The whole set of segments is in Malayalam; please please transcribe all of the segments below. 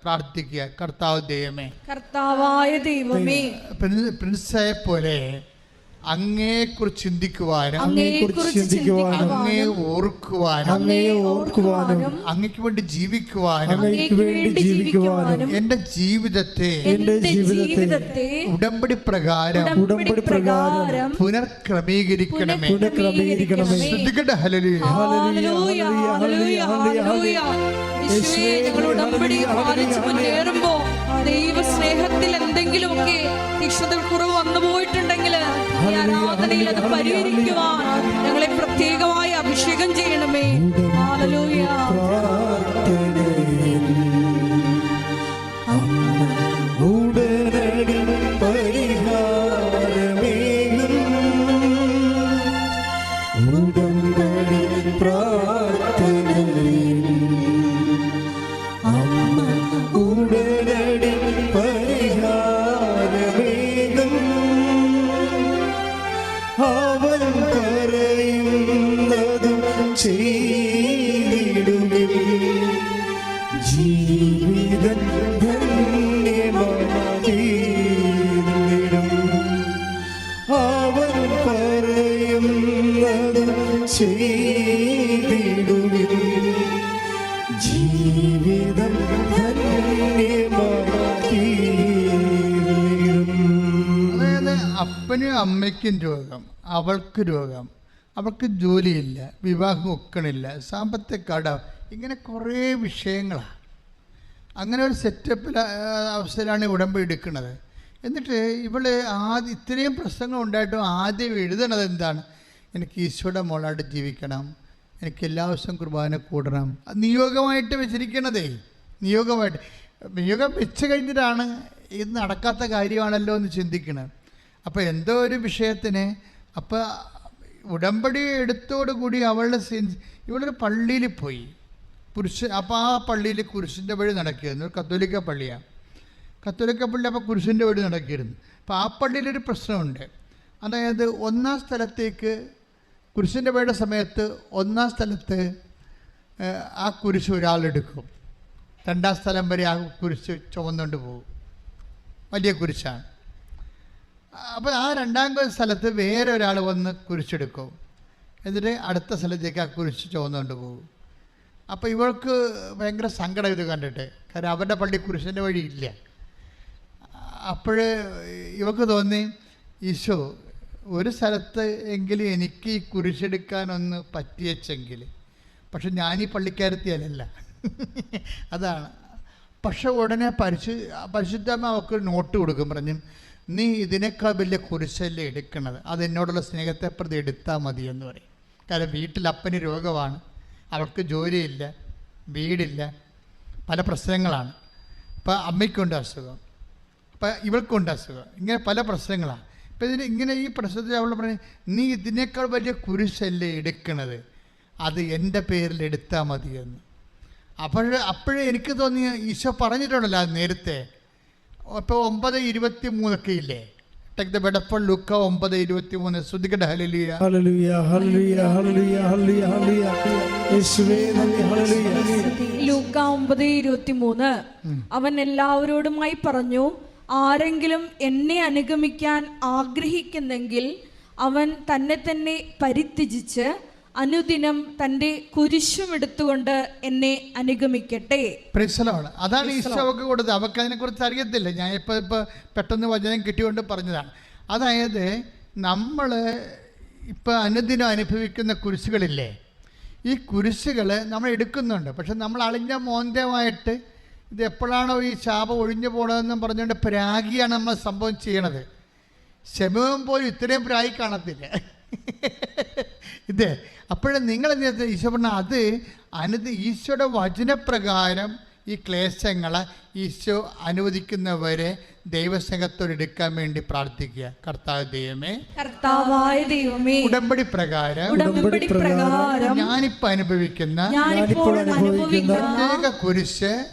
പ്രാർത്ഥിക്കുക. കർത്താവ് ദൈവമേ, കർത്താവായ ദൈവമേ, പ്രിൻസയെ പോലെ അങ്ങയെക്കുറിച്ച് ചിന്തിക്കുവാനും അങ്ങയെ ഓർക്കുവാനും അങ്ങയ്ക്ക് വേണ്ടി ജീവിക്കുവാനും എന്റെ ജീവിതത്തെ ഉടമ്പടി പ്രകാരം പുനർക്രമീകരിക്കണമേ. ശ്രദ്ധിക്കട്ടെ. ഹല്ലേലൂയ. ദൈവ സ്നേഹത്തിൽ എന്തെങ്കിലുമൊക്കെ തീക്ഷ്ണത കുറവ് വന്നു പോയിട്ടുണ്ടെങ്കിൽ ഈ ആരാധനയിൽ അത് പരിഹരിക്കുവാൻ ഞങ്ങളെ പ്രത്യേകമായി അഭിഷേകം ചെയ്യണമേ. ഹല്ലേലൂയ. അപ്പനും അമ്മയ്ക്കും രോഗം, അവൾക്ക് രോഗം, അവൾക്ക് ജോലിയില്ല, വിവാഹം ഒക്കണില്ല, സാമ്പത്തിക കടം, ഇങ്ങനെ കുറേ വിഷയങ്ങളാണ്. അങ്ങനെ ഒരു സെറ്റപ്പിൽ അവസ്ഥയിലാണ് ഉടമ്പടി എടുക്കുന്നത്. എന്നിട്ട് ഇവള് ഇത്രയും പ്രശ്നങ്ങൾ ഉണ്ടായിട്ടും ആദ്യം എഴുതണത് എന്താണ്? എനിക്ക് ഈശോയുടെ മോളായിട്ട് ജീവിക്കണം, എനിക്ക് എല്ലാ ദിവസവും കുർബാന കൂടണം. നിയോഗമായിട്ട് വെച്ചിരിക്കണതേ, നിയോഗം വെച്ച് കഴിഞ്ഞിട്ടാണ് ഇത് നടക്കാത്ത കാര്യമാണല്ലോ എന്ന് ചിന്തിക്കണം. അപ്പോൾ എന്തോ ഒരു വിഷയത്തിന് അപ്പോൾ ഉടമ്പടി എടുത്തോടുകൂടി ഇവളൊരു പള്ളിയിൽ പോയി. അപ്പോൾ ആ പള്ളിയിൽ കുരിശിൻ്റെ വഴി നടക്കുകയായിരുന്നു. കത്തോലിക്ക പള്ളിയാണ്. കത്തോലിക്ക പള്ളി അപ്പോൾ കുരിശിൻ്റെ വഴി നടക്കിയിരുന്നു. അപ്പോൾ ആ പള്ളിയിലൊരു പ്രശ്നമുണ്ട്. അതായത് ഒന്നാം സ്ഥലത്തേക്ക് കുരിശിൻ്റെ വഴിയുടെ സമയത്ത് ഒന്നാം സ്ഥലത്ത് ആ കുരിശ് ഒരാളെടുക്കും, രണ്ടാം സ്ഥലം വരെ ആ കുരിശ് ചുമന്നുകൊണ്ട് പോകും. വലിയ കുരിശാണ്. അപ്പോൾ ആ രണ്ടാം സ്ഥലത്ത് വേറെ ഒരാൾ വന്ന് കുരിശെടുക്കും, എന്നിട്ട് അടുത്ത സ്ഥലത്തേക്ക് ആ കുരിശ് ചുമന്നുകൊണ്ട് പോകും. അപ്പോൾ ഇവൾക്ക് ഭയങ്കര സങ്കടം ഇത് കണ്ടിട്ട്, കാരണം അവരുടെ പള്ളി കുരിശിൻ്റെ വഴി ഇല്ല. അപ്പോൾ ഇവൾക്ക് തോന്നി, ഈശോ ഒരു സ്ഥലത്ത് എങ്കിലും എനിക്ക് ഈ കുരിശെടുക്കാനൊന്ന് പറ്റിയെങ്കിൽ, പക്ഷെ ഞാനീ പള്ളിക്കാരത്തിയല്ല. അതാണ്. പക്ഷെ ഉടനെ പരിശുദ്ധമ്മ അവൾക്ക് നോട്ട് കൊടുക്കും, പറഞ്ഞു നീ ഇതിനേക്കാൾ വലിയ കുരിശല്ലേ എടുക്കണത്, അതെന്നോടുള്ള സ്നേഹത്തെ പ്രതി എടുത്താൽ മതി എന്ന് പറയും. കാരണം വീട്ടിൽ അപ്പന് രോഗമാണ്, അവൾക്ക് ജോലിയില്ല, വീടില്ല, പല പ്രശ്നങ്ങളാണ്. അപ്പം അമ്മയ്ക്കുണ്ട് അസുഖം, അപ്പം ഇവൾക്കുണ്ട് അസുഖം, ഇങ്ങനെ പല പ്രശ്നങ്ങളാണ്. അപ്പം ഇങ്ങനെ ഈ പ്രശ്നത്തിൽ അവൾ പറഞ്ഞു, നീ ഇതിനേക്കാൾ വലിയ കുരിശല്ലേ എടുക്കണത്, അത് എൻ്റെ പേരിൽ എടുത്താൽ മതിയെന്ന്. അപ്പോഴേ എനിക്ക് തോന്നിയ ഈശോ പറഞ്ഞിട്ടുണ്ടല്ലോ അത് നേരത്തെ. ഇപ്പോൾ 9:23 ഇല്ലേ? ടേക്ക് ദ ബെഡ് ഫോർ ലൂക്ക 9:23. ശ്രദ്ധിക്കട്ടെ. ഹല്ലേലൂയ, ഹല്ലേലൂയ, ഹല്ലേലൂയ, ഹല്ലേലൂയ, ഹല്ലേലൂയ, യേശുവേ നന്ദി, ഹല്ലേലൂയ. ലൂക്ക 9:23 അവൻ എല്ലാവരോടുമായി പറഞ്ഞു, ആരെങ്കിലും എന്നെ അനുഗമിക്കാൻ ആഗ്രഹിക്കുന്നെങ്കിൽ അവൻ തന്നെ പരിത്യജിച്ച് അനുദിനം തൻ്റെ കുരിശും എടുത്തുകൊണ്ട് എന്നെ അനുഗമിക്കട്ടെ. പ്രൈസലാണ്. അതാണ് ഈശോ അവൾക്ക് കൊടുത്തത്. അവൾക്ക് അതിനെക്കുറിച്ച് അറിയത്തില്ല. ഞാൻ ഇപ്പോൾ പെട്ടെന്ന് വചനം കിട്ടിയോണ്ട് പറഞ്ഞതാണ്. അതായത് നമ്മൾ ഇപ്പോൾ അനുദിനം അനുഭവിക്കുന്ന കുരിശുകളില്ലേ, ഈ കുരിശുകൾ നമ്മൾ എടുക്കുന്നുണ്ട്. പക്ഷെ നമ്മൾ അളിഞ്ഞ മോന്തമായിട്ട് ഇത് എപ്പോഴാണോ ഈ ശാപം ഒഴിഞ്ഞു പോകണമെന്നും പറഞ്ഞുകൊണ്ട് പ്രാഗിയാണ് നമ്മൾ സംഭവം ചെയ്യണത്. ശമവും പോലും ഇത്രയും പ്രാഗി കാണത്തില്ല ഇത്. അപ്പോഴും നിങ്ങൾ ഈശോ പറഞ്ഞാൽ അത് ഈശോയുടെ വചനപ്രകാരം ഈ ക്ലേശങ്ങളെ ഈശോ അനുവദിക്കുന്നവരെ ദൈവസ്നേഹത്തോട് എടുക്കാൻ വേണ്ടി പ്രാർത്ഥിക്കുക. കർത്താവായ ദൈവമേ, ഉടമ്പടി പ്രകാരം ഞാനിപ്പോൾ അനുഭവിക്കുന്ന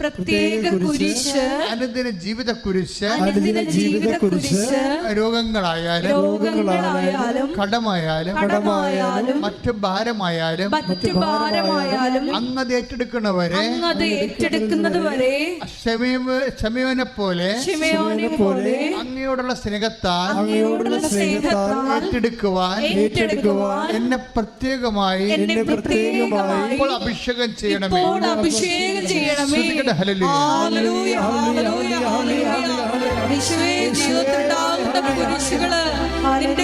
പ്രത്യേക കുരിശ് അനുദിന ജീവിത കുരിശ് രോഗങ്ങളായാലും കടമായാലും മറ്റു ഭാരമായാലും അങ്ങത് ഏറ്റെടുക്കുന്നവരെ ശമയോനെ പോലെ അങ്ങയോടുള്ള സ്നേഹത്താൽ ഏറ്റെടുക്കുവാൻ എന്നെ പ്രത്യേകമായി ഇപ്പോൾ അഭിഷേകം ചെയ്യണമേ.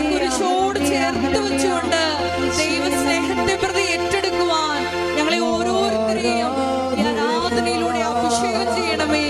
കുരിശോട് ചേർത്ത് വെച്ചുകൊണ്ട് ദൈവസ്നേഹത്തെ പ്രതി ഏറ്റെടുക്കുവാൻ ഞങ്ങളെ ഓരോരുത്തരെയും ഈ ആരാധനയിലൂടെ അഭിഷേകം ചെയ്യണമേ.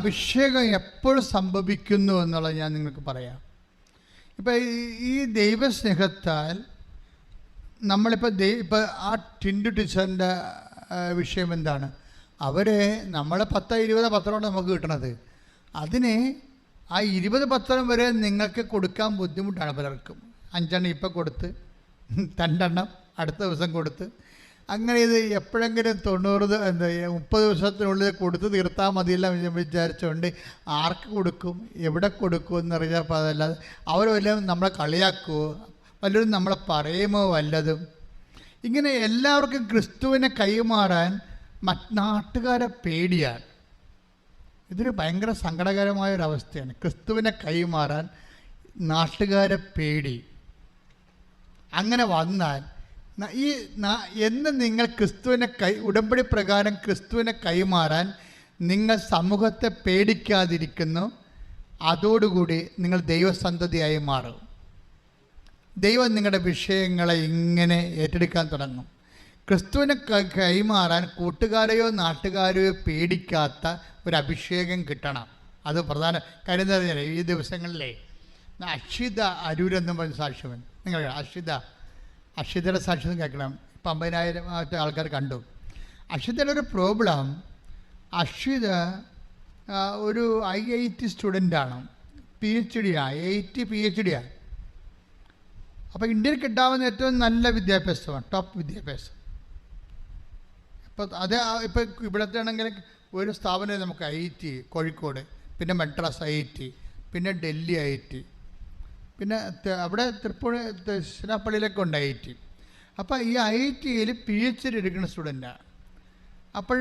അഭിഷേകം എപ്പോഴും സംഭവിക്കുന്നു എന്നുള്ളത് ഞാൻ നിങ്ങൾക്ക് പറയാം. ഇപ്പം ഈ ദൈവസ്നേഹത്താൽ നമ്മളിപ്പോൾ ആ ടിൻഡു ടീച്ചറിൻ്റെ വിഷയം എന്താണ്? നമ്മളെ 10-20 പത്രമാണ് നമുക്ക് കിട്ടണത്. അതിന് ആ 20 പത്രം വരെ നിങ്ങൾക്ക് കൊടുക്കാൻ ബുദ്ധിമുട്ടാണ് പലർക്കും. 5 എണ്ണം ഇപ്പം കൊടുത്ത് 2 എണ്ണം അടുത്ത ദിവസം കൊടുത്ത് അങ്ങനെ ഇത് എപ്പോഴെങ്കിലും 30 ദിവസത്തിനുള്ളിൽ കൊടുത്ത് തീർത്താൽ മതിയല്ല വിചാരിച്ചുകൊണ്ട് ആർക്ക് കൊടുക്കും, എവിടെ കൊടുക്കും എന്നറിയാപ്പോൾ അതല്ലാതെ അവരെല്ലാം നമ്മളെ കളിയാക്കുമോ, വല്ലതും നമ്മളെ പറയുമോ വല്ലതും. ഇങ്ങനെ എല്ലാവർക്കും ക്രിസ്തുവിനെ കൈമാറാൻ നാട്ടുകാരെ പേടിയാണ്. ഇതൊരു ഭയങ്കര സങ്കടകരമായൊരവസ്ഥയാണ്. ക്രിസ്തുവിനെ കൈമാറാൻ നാട്ടുകാരെ പേടി. അങ്ങനെ വന്നാൽ എന്ന് നിങ്ങൾ ഉടമ്പടി പ്രകാരം ക്രിസ്തുവിനെ കൈമാറാൻ നിങ്ങൾ സമൂഹത്തെ പേടിക്കാതിരിക്കുന്നു, അതോടുകൂടി നിങ്ങൾ ദൈവസന്തതിയായി മാറും. ദൈവം നിങ്ങളുടെ വിഷയങ്ങളെ ഇങ്ങനെ ഏറ്റെടുക്കാൻ തുടങ്ങും. ക്രിസ്തുവിനെ കൈമാറാൻ കൂട്ടുകാരെയോ നാട്ടുകാരെയോ പേടിക്കാത്ത ഒരു അഭിഷേകം കിട്ടണം. അത് പ്രധാന കാര്യം എന്താ പറഞ്ഞാൽ, ഈ ദിവസങ്ങളിലെ അക്ഷിത അരൂരെന്നും പറഞ്ഞ സാക്ഷ്യവൻ നിങ്ങൾ അക്ഷിതയുടെ സാക്ഷ്യം കേൾക്കണം. ഇപ്പം 50,000 ആൾക്കാർ കണ്ടു. അക്ഷിതയുടെ ഒരു പ്രോബ്ലം, അക്ഷിത ഒരു IIT സ്റ്റുഡൻ്റാണ്, PhD PhD. അപ്പോൾ ഇന്ത്യയിൽ കിട്ടാവുന്ന ഏറ്റവും നല്ല വിദ്യാഭ്യാസമാണ്, ടോപ്പ് വിദ്യാഭ്യാസം. ഇപ്പോൾ ഇവിടുത്തെ ആണെങ്കിൽ ഒരു സ്ഥാപനം നമുക്ക് IIT കോഴിക്കോട്, പിന്നെ മദ്രാസ് IIT, പിന്നെ ഡൽഹി IIT, പിന്നെ അവിടെ തിരുപ്പള്ളിയിലൊക്കെ ഉണ്ട് IIT. അപ്പോൾ ഈ IITയിൽ PhD എടുക്കുന്ന സ്റ്റുഡൻ്റാണ്. അപ്പോൾ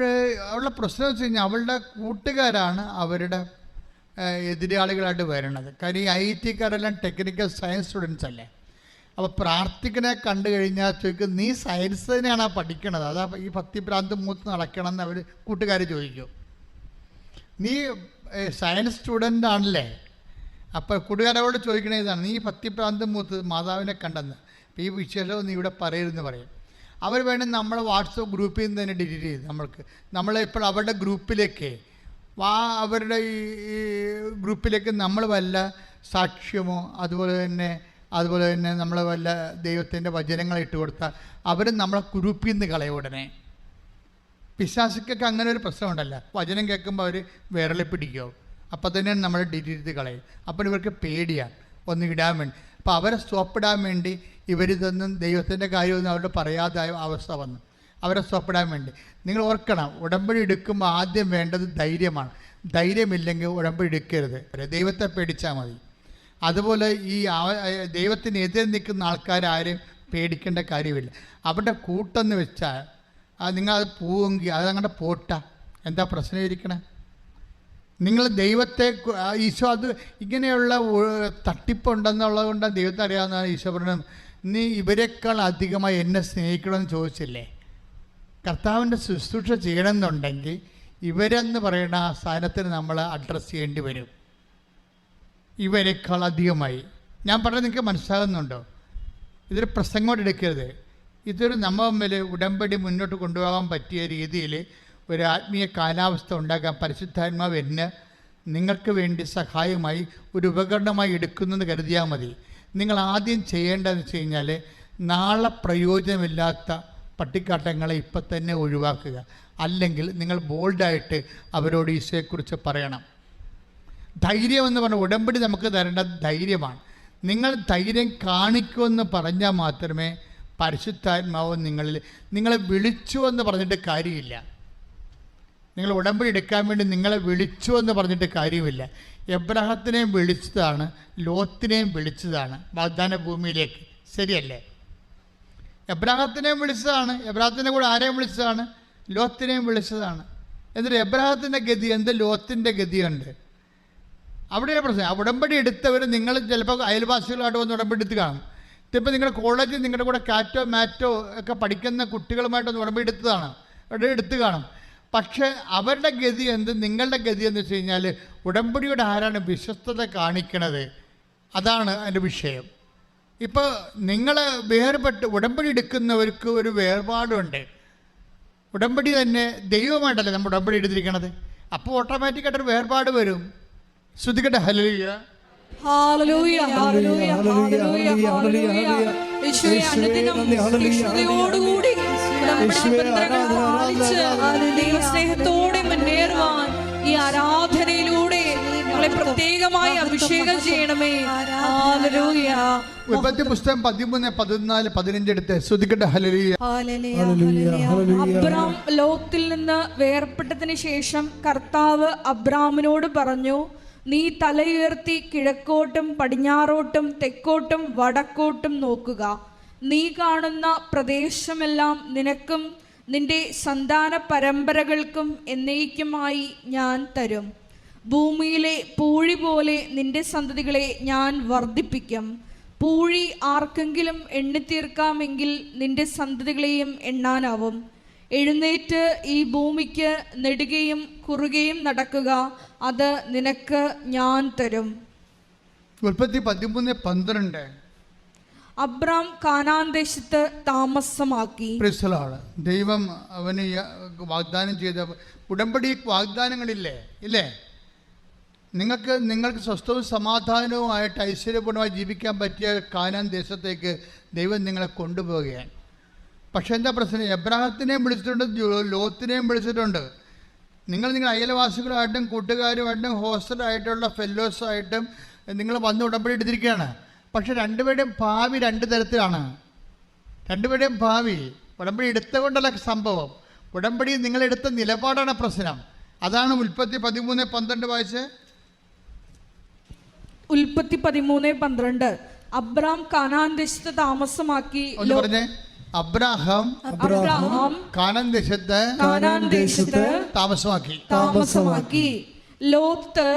അവളുടെ പ്രശ്നം വെച്ച് കഴിഞ്ഞാൽ അവളുടെ കൂട്ടുകാരാണ് അവരുടെ എതിരാളികളായിട്ട് വരണത്. കാര്യം ഈ IITക്കാരെല്ലാം ടെക്നിക്കൽ സയൻസ് സ്റ്റുഡൻസ് അല്ലേ. അപ്പോൾ പ്രാർത്ഥിക്കനെ കണ്ടു കഴിഞ്ഞാൽ ചോദിക്കും, നീ സയൻസ് തന്നെയാണ് പഠിക്കണത്, അതാ ഈ ഭക്തിഭ്രാന്ത് മൂത്ത് നടക്കണമെന്ന് അവർ കൂട്ടുകാർ ചോദിക്കും. നീ സയൻസ് സ്റ്റുഡൻ്റ് ആണല്ലേ. അപ്പോൾ കൂട്ടുകാരോട് ചോദിക്കണേ ഇതാണ്, നീ ഭക്തിഭ്രാന്ത് മൂത്ത് മാതാവിനെ കണ്ടെന്ന്, അപ്പോൾ ഈ വിശേഷം നീ ഇവിടെ പറയരുതെന്ന് പറയും. അവർ വേണമെങ്കിൽ നമ്മളെ വാട്സപ്പ് ഗ്രൂപ്പിൽ നിന്ന് തന്നെ ഡിലീറ്റ് ചെയ്ത് നമ്മളിപ്പോൾ അവരുടെ ഗ്രൂപ്പിലേക്ക് അവരുടെ ഈ ഗ്രൂപ്പിലേക്ക് നമ്മൾ വല്ല സാക്ഷ്യമോ അതുപോലെ തന്നെ നമ്മൾ വല്ല ദൈവത്തിൻ്റെ വചനങ്ങൾ ഇട്ട് കൊടുത്താൽ അവർ നമ്മളെ ഗ്രൂപ്പിൽ നിന്ന് കളയും ഉടനെ. പിശാചുക്കൊക്കെ അങ്ങനെ ഒരു പ്രശ്നമുണ്ടല്ലോ, വചനം കേൾക്കുമ്പോൾ അവർ വിരളി പിടിക്കും, അപ്പോൾ തന്നെ നമ്മൾ ഡിലീറ്റ് ചെയ്ത് കളയും. അപ്പോൾ ഇവർക്ക് പേടിയാണ് ഒന്ന് ഇടാൻ വേണ്ടി. അപ്പോൾ അവരെ സ്റ്റോപ്പിടാൻ വേണ്ടി ഇവരിതൊന്നും ദൈവത്തിൻ്റെ കാര്യമൊന്നും അവരോട് പറയാതായ അവസ്ഥ വന്നു. അവരെ സ്റ്റോപ്പിടാൻ വേണ്ടി നിങ്ങൾ ഓർക്കണം, ഉടമ്പടി എടുക്കുമ്പോൾ ആദ്യം വേണ്ടത് ധൈര്യമാണ്. ധൈര്യമില്ലെങ്കിൽ ഉടമ്പടി എടുക്കരുത്, ദൈവത്തെ പേടിച്ചാൽ മതി. അതുപോലെ ഈ ദൈവത്തിനെതിരെ നിൽക്കുന്ന ആൾക്കാരും പേടിക്കേണ്ട കാര്യമില്ല. അവരുടെ കൂട്ടെന്ന് വെച്ചാൽ നിങ്ങളത് പോവുമെങ്കിൽ അതങ്ങോട്ട് പോട്ട, എന്താ പ്രശ്നം ഇരിക്കണേ? നിങ്ങൾ ദൈവത്തെ ഈശോ അത് ഇങ്ങനെയുള്ള തട്ടിപ്പുണ്ടെന്നുള്ളത് കൊണ്ടാണ് ദൈവത്തെ അറിയാവുന്ന ഈശോ പറഞ്ഞത്, നീ ഇവരെക്കാൾ അധികമായി എന്നെ സ്നേഹിക്കണമെന്ന് ചോദിച്ചില്ലേ. കർത്താവിൻ്റെ ശുശ്രൂഷ ചെയ്യണമെന്നുണ്ടെങ്കിൽ ഇവരെന്ന് പറയുന്ന ആ സ്ഥാനത്തിന് നമ്മൾ അഡ്രസ്സ് ചെയ്യേണ്ടി വരും. ഇവരെക്കാൾ അധികമായി. ഞാൻ പറഞ്ഞത് നിങ്ങൾക്ക് മനസ്സിലാകുന്നുണ്ടോ? ഇതൊരു പ്രസംഗം എടുക്കരുത്. ഇതൊരു നമ്മൾ തമ്മിൽ ഉടമ്പടി മുന്നോട്ട് കൊണ്ടുപോകാൻ പറ്റിയ രീതിയിൽ ഒരു ആത്മീയ കാലാവസ്ഥ ഉണ്ടാക്കാൻ പരിശുദ്ധാത്മാവ് എന്നെ നിങ്ങൾക്ക് വേണ്ടി സഹായമായി ഒരു ഉപകരണമായി എടുക്കുന്നെന്ന് കരുതിയാൽ മതി. നിങ്ങൾ ആദ്യം ചെയ്യേണ്ടതെന്ന് വെച്ച് കഴിഞ്ഞാൽ നാളെ പ്രയോജനമില്ലാത്ത പട്ടിക്കാട്ടങ്ങളെ ഇപ്പം തന്നെ ഒഴിവാക്കുക. അല്ലെങ്കിൽ നിങ്ങൾ ബോൾഡായിട്ട് അവരോട് ഈശോയെക്കുറിച്ച് പറയണം. ധൈര്യം എന്ന് പറഞ്ഞാൽ ഉടമ്പടി നമുക്ക് തരേണ്ട ധൈര്യമാണ്. നിങ്ങൾ ധൈര്യം കാണിക്കുമെന്ന് പറഞ്ഞാൽ മാത്രമേ പരിശുദ്ധാത്മാവ് നിങ്ങളെ വിളിച്ചു എന്ന് പറഞ്ഞിട്ട് കാര്യമില്ല. നിങ്ങൾ ഉടമ്പടി എടുക്കാൻ വേണ്ടി നിങ്ങളെ വിളിച്ചു എന്ന് പറഞ്ഞിട്ട് കാര്യമില്ല. എബ്രാഹത്തിനെയും വിളിച്ചതാണ്, ലോത്തിനെയും വിളിച്ചതാണ് വാഗ്ദാന ഭൂമിയിലേക്ക്. ശരിയല്ലേ? എബ്രാഹത്തിനെയും വിളിച്ചതാണ്, എബ്രാഹത്തിൻ്റെ കൂടെ ആരെയും വിളിച്ചതാണ്? ലോത്തിനെയും വിളിച്ചതാണ്. എന്നിട്ട് എബ്രാഹത്തിൻ്റെ ഗതി എന്ത്, ലോത്തിൻ്റെ ഗതിയുണ്ട്. അവിടെയാണ് പ്രശ്നം. ഉടമ്പടി എടുത്തവർ നിങ്ങൾ ചിലപ്പോൾ അയൽവാസികളായിട്ട് വന്ന് ഉടമ്പടി എടുത്ത് കാണും. ഇതിപ്പോൾ നിങ്ങളുടെ കോളേജിൽ നിങ്ങളുടെ കൂടെ കാറ്റോ മാറ്റോ ഒക്കെ പഠിക്കുന്ന കുട്ടികളുമായിട്ടൊന്ന് ഉടമ്പടി എടുത്ത് കാണും. പക്ഷേ അവരുടെ ഗതി എന്ത്, നിങ്ങളുടെ ഗതി എന്ന് വെച്ച് കഴിഞ്ഞാൽ ഉടമ്പടിയുടെ ആരാണ് വിശ്വസ്തത കാണിക്കണത്, അതാണ് അതിൻ്റെ വിഷയം. ഇപ്പോൾ നിങ്ങൾ വേർപെട്ട് ഉടമ്പടി എടുക്കുന്നവർക്ക് ഒരു വേർപാടുണ്ട്. ഉടമ്പടി തന്നെ ദൈവമായിട്ടല്ലേ നമ്മൾ ഉടമ്പടി എടുത്തിരിക്കണത്. അപ്പോൾ ഓട്ടോമാറ്റിക്കായിട്ടൊരു വേർപാട് വരും. ശ്രുതികട്ടെ ഹല്ലേലൂയ. ഹല്ലേലൂയ ഹല്ലേലൂയ ഹല്ലേലൂയ ഹല്ലേലൂയ. യേശുവേ അനുദിനം തീക്ഷ്ണതയോടുകൂടി ദൈവസ്നേഹത്തോടെ മുന്നേറുവാൻ ഈ ആരാധനയിലൂടെ ഞങ്ങളെ പ്രത്യേകമായി അഭിഷേകം ചെയ്യണമേ. ഹല്ലേലൂയ. ഉൽപ്പത്തി പുസ്തകം 13, 14, 15 എടുത്ത് ശ്രുതികട്ടെ ഹല്ലേലൂയ. അബ്രാം ലോത്തിൽ നിന്ന് വേർപെട്ടതിന് ശേഷം കർത്താവ് അബ്രാമിനോട് പറഞ്ഞു, നീ തലയുയർത്തി കിഴക്കോട്ടും പടിഞ്ഞാറോട്ടും തെക്കോട്ടും വടക്കോട്ടും നോക്കുക. നീ കാണുന്ന പ്രദേശമെല്ലാം നിനക്കും നിന്റെ സന്താന പരമ്പരകൾക്കും എന്നേക്കുമായി ഞാൻ തരും. ഭൂമിയിലെ പൂഴി പോലെ നിന്റെ സന്തതികളെ ഞാൻ വർദ്ധിപ്പിക്കും. പൂഴി ആർക്കെങ്കിലും എണ്ണിത്തീർക്കാമെങ്കിൽ നിന്റെ സന്തതികളെയും എണ്ണാനാവും. എഴുന്നേറ്റ് ഈ ഭൂമിക്ക് നെടുകയും കുറുകയും നടക്കുക, അത് നിനക്ക് ഞാൻ തരും. ഉൽപ്പത്തി 13:12. അബ്രാം കാനാൻ ദേശത്ത് താമസമാക്കി. ദൈവം അവന് വാഗ്ദാനം ചെയ്ത ഉടമ്പടി വാഗ്ദാനങ്ങളില്ലേ, ഇല്ലേ? നിങ്ങൾക്ക് സ്വസ്ഥവും സമാധാനവുമായിട്ട് ഐശ്വര്യപൂർണ്ണമായി ജീവിക്കാൻ പറ്റിയ കാനാൻ ദേശത്തേക്ക് ദൈവം നിങ്ങളെ കൊണ്ടുപോവുകയാണ്. പക്ഷേ എന്താ പ്രശ്നം? എബ്രാഹത്തിനെയും വിളിച്ചിട്ടുണ്ട്, ലോത്തിനെയും വിളിച്ചിട്ടുണ്ട്. നിങ്ങൾ അയൽവാസികളായിട്ടും കൂട്ടുകാരുമായിട്ടും ഹോസ്റ്റലായിട്ടുള്ള ഫെല്ലോസായിട്ടും നിങ്ങൾ വന്ന് ഉടമ്പടി എടുത്തിരിക്കുകയാണ്. പക്ഷെ രണ്ടുപേരുടെയും ഭാവി രണ്ട് തരത്തിലാണ്. രണ്ടുപേരുടെയും ഭാവി ഉടമ്പടി എടുത്തുകൊണ്ടല്ല സംഭവം. ഉടമ്പടി നിങ്ങളെടുത്ത നിലപാടാണ് പ്രശ്നം. അതാണ് ഉൽപ്പത്തി 13:12 വായിച്ച്. ഉൽപ്പത്തി 13:12. അബ്രാം കാനാൻ ദേശത്ത് താമസമാക്കി. പറഞ്ഞേ, അബ്രാഹാം കാനാൻ ദേശത്ത് താമസമാക്കി. ലോത്ത്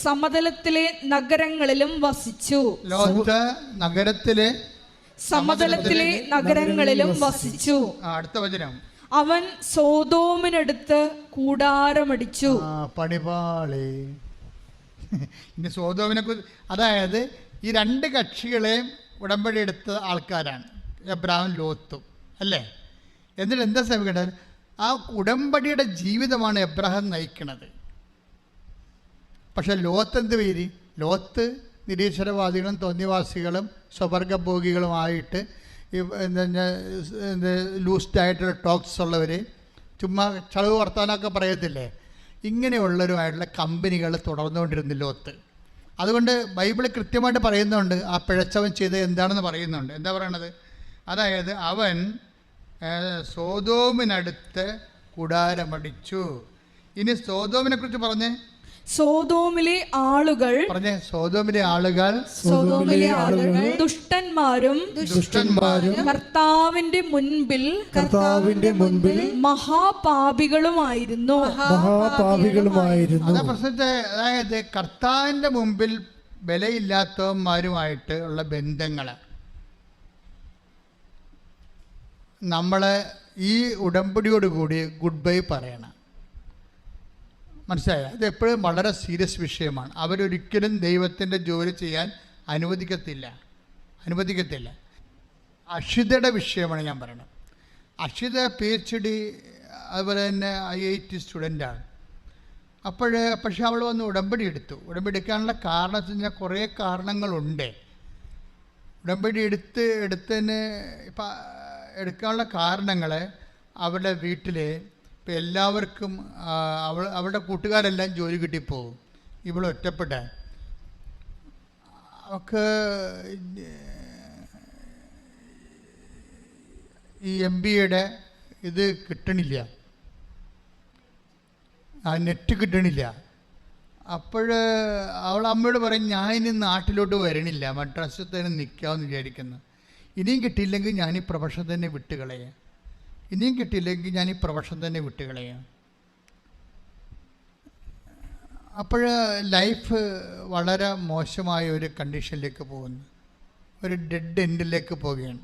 സമതലത്തിലെ നഗരങ്ങളിലും വസിച്ചു. നഗരങ്ങളിലും വസിച്ചു. അടുത്ത വചനം. അവൻ സോതോമിനടുത്ത് കൂടാരമടിച്ചു. പണിപാളി. ഇനി സോതോമിനെ കുറിച്ച്, അതായത് ഈ രണ്ട് കക്ഷികളെയും ഉടമ്പടി എടുത്ത ആൾക്കാരാണ് എബ്രാഹാം ലോത്തും, അല്ലേ? എന്നിട്ട് എന്താ സംഭവിക്കേണ്ടത്? ആ ഉടമ്പടിയുടെ ജീവിതമാണ് എബ്രാഹാം നയിക്കുന്നത്. പക്ഷെ ലോത്ത് എന്ത് പേര്? ലോത്ത് നിരീശ്വരവാദികളും തോന്നിവാസികളും സ്വവർഗഭോഗികളുമായിട്ട് ലൂസ്ഡായിട്ടുള്ള ടോക്സ് ഉള്ളവർ, ചുമ്മാ ചളവ് വർത്താനമൊക്കെ പറയത്തില്ലേ, ഇങ്ങനെയുള്ളവരുമായിട്ടുള്ള കമ്പനികൾ തുടർന്നുകൊണ്ടിരുന്നു ലോത്ത്. അതുകൊണ്ട് ബൈബിൾ കൃത്യമായിട്ട് പറയുന്നുണ്ട് ആ പിഴച്ചവൻ ചെയ്തത് എന്താണെന്ന് പറയുന്നുണ്ട്. എന്താ പറയണത്? അതായത് അവൻ സോതോമിനടുത്ത് കൂടാരമടിച്ചു. ഇനി സോതോമിനെ കുറിച്ച് പറഞ്ഞേ. സോതോമിലെ ആളുകൾ ദുഷ്ടന്മാരും കർത്താവിന്റെ മുൻപിൽ മഹാപാപികളുമായിരുന്നു. അതാ പ്രശ്നത്തെ. അതായത് കർത്താവിന്റെ മുമ്പിൽ വിലയില്ലാത്തവന്മാരുമായിട്ട് ഉള്ള ബന്ധങ്ങൾ നമ്മൾ ഈ ഉടമ്പടിയോടുകൂടി ഗുഡ് ബൈ പറയണം. മനസ്സിലായോ? ഇത് എപ്പോഴും വളരെ സീരിയസ് വിഷയമാണ്. അവരൊരിക്കലും ദൈവത്തിൻ്റെ ജോലി ചെയ്യാൻ അനുവദിക്കത്തില്ല. അക്ഷിതയുടെ വിഷയമാണ് ഞാൻ പറയുന്നത്. അക്ഷിത PhD അതുപോലെ തന്നെ IIT സ്റ്റുഡൻ്റാണ്. പക്ഷേ അവൾ വന്ന് ഉടമ്പടി എടുക്കാനുള്ള കാരണം വെച്ച് കഴിഞ്ഞാൽ കുറേ കാരണങ്ങളുണ്ട്. ഉടമ്പടി എടുത്തതിന് ഇപ്പം എടുക്കാനുള്ള കാരണങ്ങൾ അവരുടെ വീട്ടിൽ ഇപ്പം എല്ലാവർക്കും അവളുടെ കൂട്ടുകാരെല്ലാം ജോലി കിട്ടിപ്പോവും. ഇവൾ ഒറ്റപ്പെട്ടാൻ അവൾക്ക് ഈ MBAയുടെ ഇത് കിട്ടണില്ല, നെറ്റ് കിട്ടണില്ല. അവൾ അമ്മയോട് പറയും, ഞാൻ ഇനി നാട്ടിലോട്ട് വരണില്ല, മദ്രാസിൽ തന്നെ നിൽക്കാമെന്ന് വിചാരിക്കുന്നു. ഇനിയും കിട്ടിയില്ലെങ്കിൽ ഞാൻ ഈ പ്രൊഫഷൻ തന്നെ വിട്ടുകളയാം. ലൈഫ് വളരെ മോശമായ ഒരു കണ്ടീഷനിലേക്ക് പോകുന്നു, ഒരു ഡെഡ് എൻഡിലേക്ക് പോവുകയാണ്.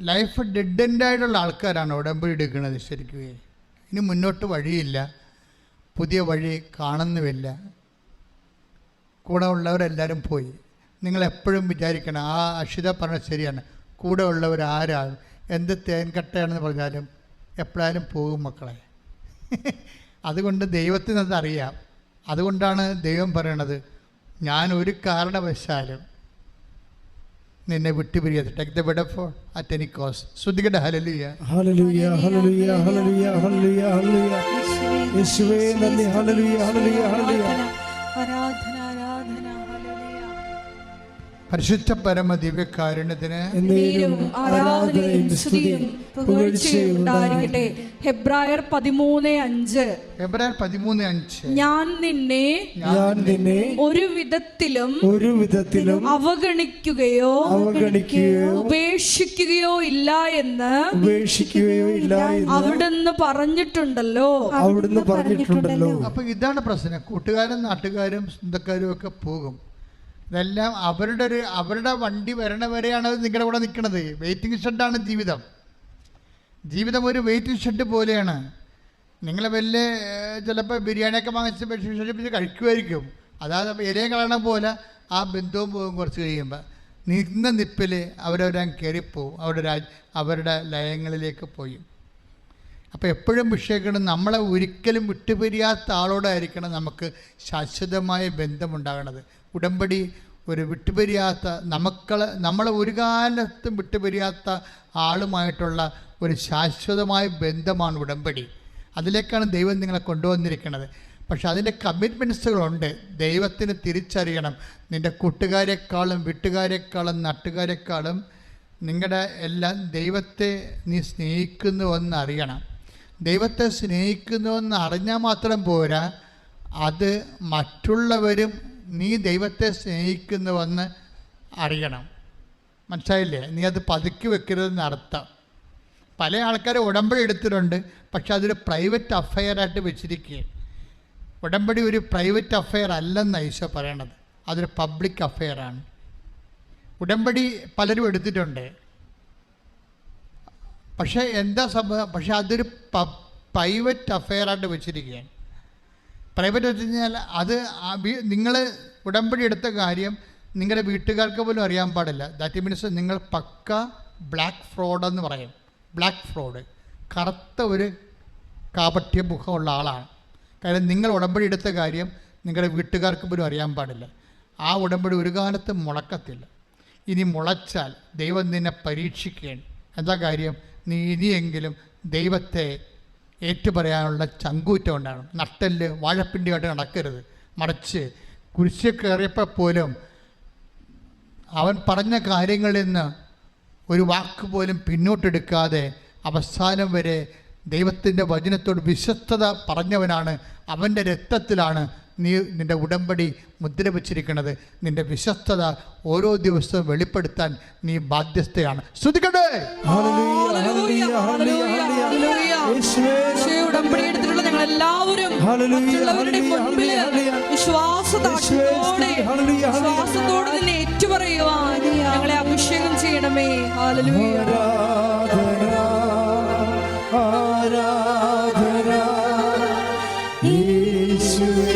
ലൈഫ് ഡെഡ് എൻഡായിട്ടുള്ള ആൾക്കാരാണ് ഉടമ്പടി എടുക്കുന്നത്. ശരിക്കും ഇനി മുന്നോട്ട് വഴിയില്ല, പുതിയ വഴി കാണുന്നുമില്ല, കൂടെ ഉള്ളവരെല്ലാവരും പോയി. നിങ്ങളെപ്പോഴും വിചാരിക്കണം, ആ അക്ഷിത പറഞ്ഞത് ശരിയാണ്, കൂടെ ഉള്ളവർ ആരാണ്, എന്ത് തേൻകട്ടയാണെന്ന് പറഞ്ഞാലും എപ്പോഴായാലും പോകും മക്കളെ. അതുകൊണ്ട് ദൈവത്തിനതറിയാം. അതുകൊണ്ടാണ് ദൈവം പറയണത്, ഞാൻ ഒരു കാരണവശാലും നിന്നെ വിട്ടുപിരിയത്. Take the bed for at any cost. ശ്രുതികട ഹല്ലേലൂയ ഹല്ലേലൂയ ഹല്ലേലൂയ ഹല്ലേലൂയ ഹല്ലേലൂയ ഹല്ലേലൂയ. യേശുവേ നന്ദി. ഹല്ലേലൂയ ഹല്ലേലൂയ ഹല്ലേലൂയ. ആരാധന ആരാധന. പരിശുദ്ധ പരമ ദിവ്യകാരുണ്യത്തിന് ആരാധനയും സ്തുതിയും പുകഴ്ചയും ഉണ്ടായിരിക്കട്ടെ. ഹെബ്രായർ 13:5 ഞാൻ നിന്നെ ഒരു വിധത്തിലും അവഗണിക്കുകയോ ഉപേക്ഷിക്കുകയോ ഇല്ല എന്ന് അവിടുന്ന് പറഞ്ഞിട്ടുണ്ടല്ലോ. അപ്പൊ ഇതാണ് പ്രശ്നം. കൂട്ടുകാരും നാട്ടുകാരും സ്വന്തക്കാരും ഒക്കെ പോകും. ഇതെല്ലാം അവരുടെ വണ്ടി വരണ വരെയാണ് അത് നിങ്ങളുടെ കൂടെ നിൽക്കുന്നത്. വെയിറ്റിംഗ് ഷെഡാണ് ജീവിതം ഒരു വെയിറ്റിംഗ് ഷെഡ് പോലെയാണ്. നിങ്ങൾ വലിയ ചിലപ്പോൾ ബിരിയാണിയൊക്കെ വാങ്ങിച്ച് വെച്ച് കഴിക്കുമായിരിക്കും. അതായത് ഇരയെ കളയണ പോലെ ആ ബന്ധവും പോകും. കുറച്ച് കഴിയുമ്പോൾ നിന്ന നിപ്പിൽ അവരവരാൻ കയറിപ്പോവും, അവരുടെ ലയങ്ങളിലേക്ക് പോയി. അപ്പോൾ എപ്പോഴും വിഷയിക്കണം, നമ്മളെ ഒരിക്കലും വിട്ടുപിരിയാത്ത ആളോടായിരിക്കണം നമുക്ക് ശാശ്വതമായ ബന്ധമുണ്ടാകണത്. ഉടമ്പടി ഒരു വിട്ടുപിരിയാത്ത നമ്മളെ ഒരു കാലത്തും വിട്ടുപിരിയാത്ത ആളുമായിട്ടുള്ള ഒരു ശാശ്വതമായ ബന്ധമാണ് ഉടമ്പടി. അതിലേക്കാണ് ദൈവം നിങ്ങളെ കൊണ്ടുവന്നിരിക്കുന്നത്. പക്ഷെ അതിൻ്റെ കമ്മിറ്റ്മെൻറ്റ്സുകളുണ്ട്. ദൈവത്തിന് തിരിച്ചറിയണം, നിൻ്റെ കൂട്ടുകാരെക്കാളും വീട്ടുകാരെക്കാളും നാട്ടുകാരെക്കാളും നിങ്ങളുടെ എല്ലാം ദൈവത്തെ നീ സ്നേഹിക്കുന്നുവെന്ന് അറിയണം. ദൈവത്തെ സ്നേഹിക്കുന്നുവെന്ന് അറിഞ്ഞാൽ മാത്രം പോരാ, അത് മറ്റുള്ളവരും നീ ദൈവത്തെ സ്നേഹിക്കുന്നുവെന്ന് അറിയണം. മനസ്സിലായില്ലേ? നീ അത് പതുക്കി വെക്കരുതെന്ന് അർത്ഥം. പല ആൾക്കാർ ഉടമ്പടി എടുത്തിട്ടുണ്ട്, പക്ഷെ അതൊരു പ്രൈവറ്റ് അഫെയറായിട്ട് വെച്ചിരിക്കുകയാണ്. ഉടമ്പടി ഒരു പ്രൈവറ്റ് അഫെയർ അല്ലെന്നാണ് ഈശോ പറയണത്, അതൊരു പബ്ലിക് അഫെയറാണ്. ഉടമ്പടി പലരും എടുത്തിട്ടുണ്ട്, പക്ഷേ എന്താ സംഭവം? പക്ഷെ അതൊരു പ്രൈവറ്റ് അഫെയറായിട്ട് വെച്ചിരിക്കുകയാണ്. പ്രൈവറ്റ് വെച്ച് കഴിഞ്ഞാൽ അത് നിങ്ങൾ ഉടമ്പടി എടുത്ത കാര്യം നിങ്ങളുടെ വീട്ടുകാർക്ക് പോലും അറിയാൻ പാടില്ല. ദാറ്റ് മീൻസ് നിങ്ങൾ പക്ക ബ്ലാക്ക് ഫ്രോഡെന്ന് പറയും. ബ്ലാക്ക് ഫ്രോഡ്, കറുത്ത ഒരു കാപട്യ മുഖമുള്ള ആളാണ്. കാര്യം നിങ്ങൾ ഉടമ്പടി എടുത്ത കാര്യം നിങ്ങളുടെ വീട്ടുകാർക്ക് പോലും അറിയാൻ പാടില്ല. ആ ഉടമ്പടി ഒരു കാലത്തും മുളക്കത്തില്ല. ഇനി മുളച്ചാൽ ദൈവം നിന്നെ പരീക്ഷിക്കുകയാണ്. എന്താ കാര്യം? നീ ഇനിയെങ്കിലും ദൈവത്തെ ഏറ്റുപറയാനുള്ള ചങ്കൂറ്റം ഉണ്ടാകണം. നട്ടല് വാഴപ്പിണ്ടിയായിട്ട് നടക്കരുത്. മറിച്ച് കുരിശിൽ കയറിയപ്പോൾ പോലും അവൻ പറഞ്ഞ കാര്യങ്ങളിൽ നിന്ന് ഒരു വാക്ക് പോലും പിന്നോട്ടെടുക്കാതെ അവസാനം വരെ ദൈവത്തിൻ്റെ വചനത്തോട് വിശ്വസ്തത പറഞ്ഞവനാണ്. അവൻ്റെ രക്തത്തിലാണ് നിൻ്റെ ഉടമ്പടി മുദ്ര വച്ചിരിക്കുന്നത്. നിൻ്റെ വിശ്വസ്തത ഓരോ ദിവസവും വെളിപ്പെടുത്താൻ നീ ബാധ്യസ്ഥയാണ്. ശ്രുതിക്കട്ടെ. ഉടമ്പടി എടുത്തിട്ടുള്ള ഞങ്ങൾ എല്ലാവരും വിശ്വാസത്തോടെ നിന്നെ ഏറ്റുപറയുവാൻ ഞങ്ങളെ അഭിഷേകം ചെയ്യണമേ. ഹല്ലേലൂയ. യേശുവേ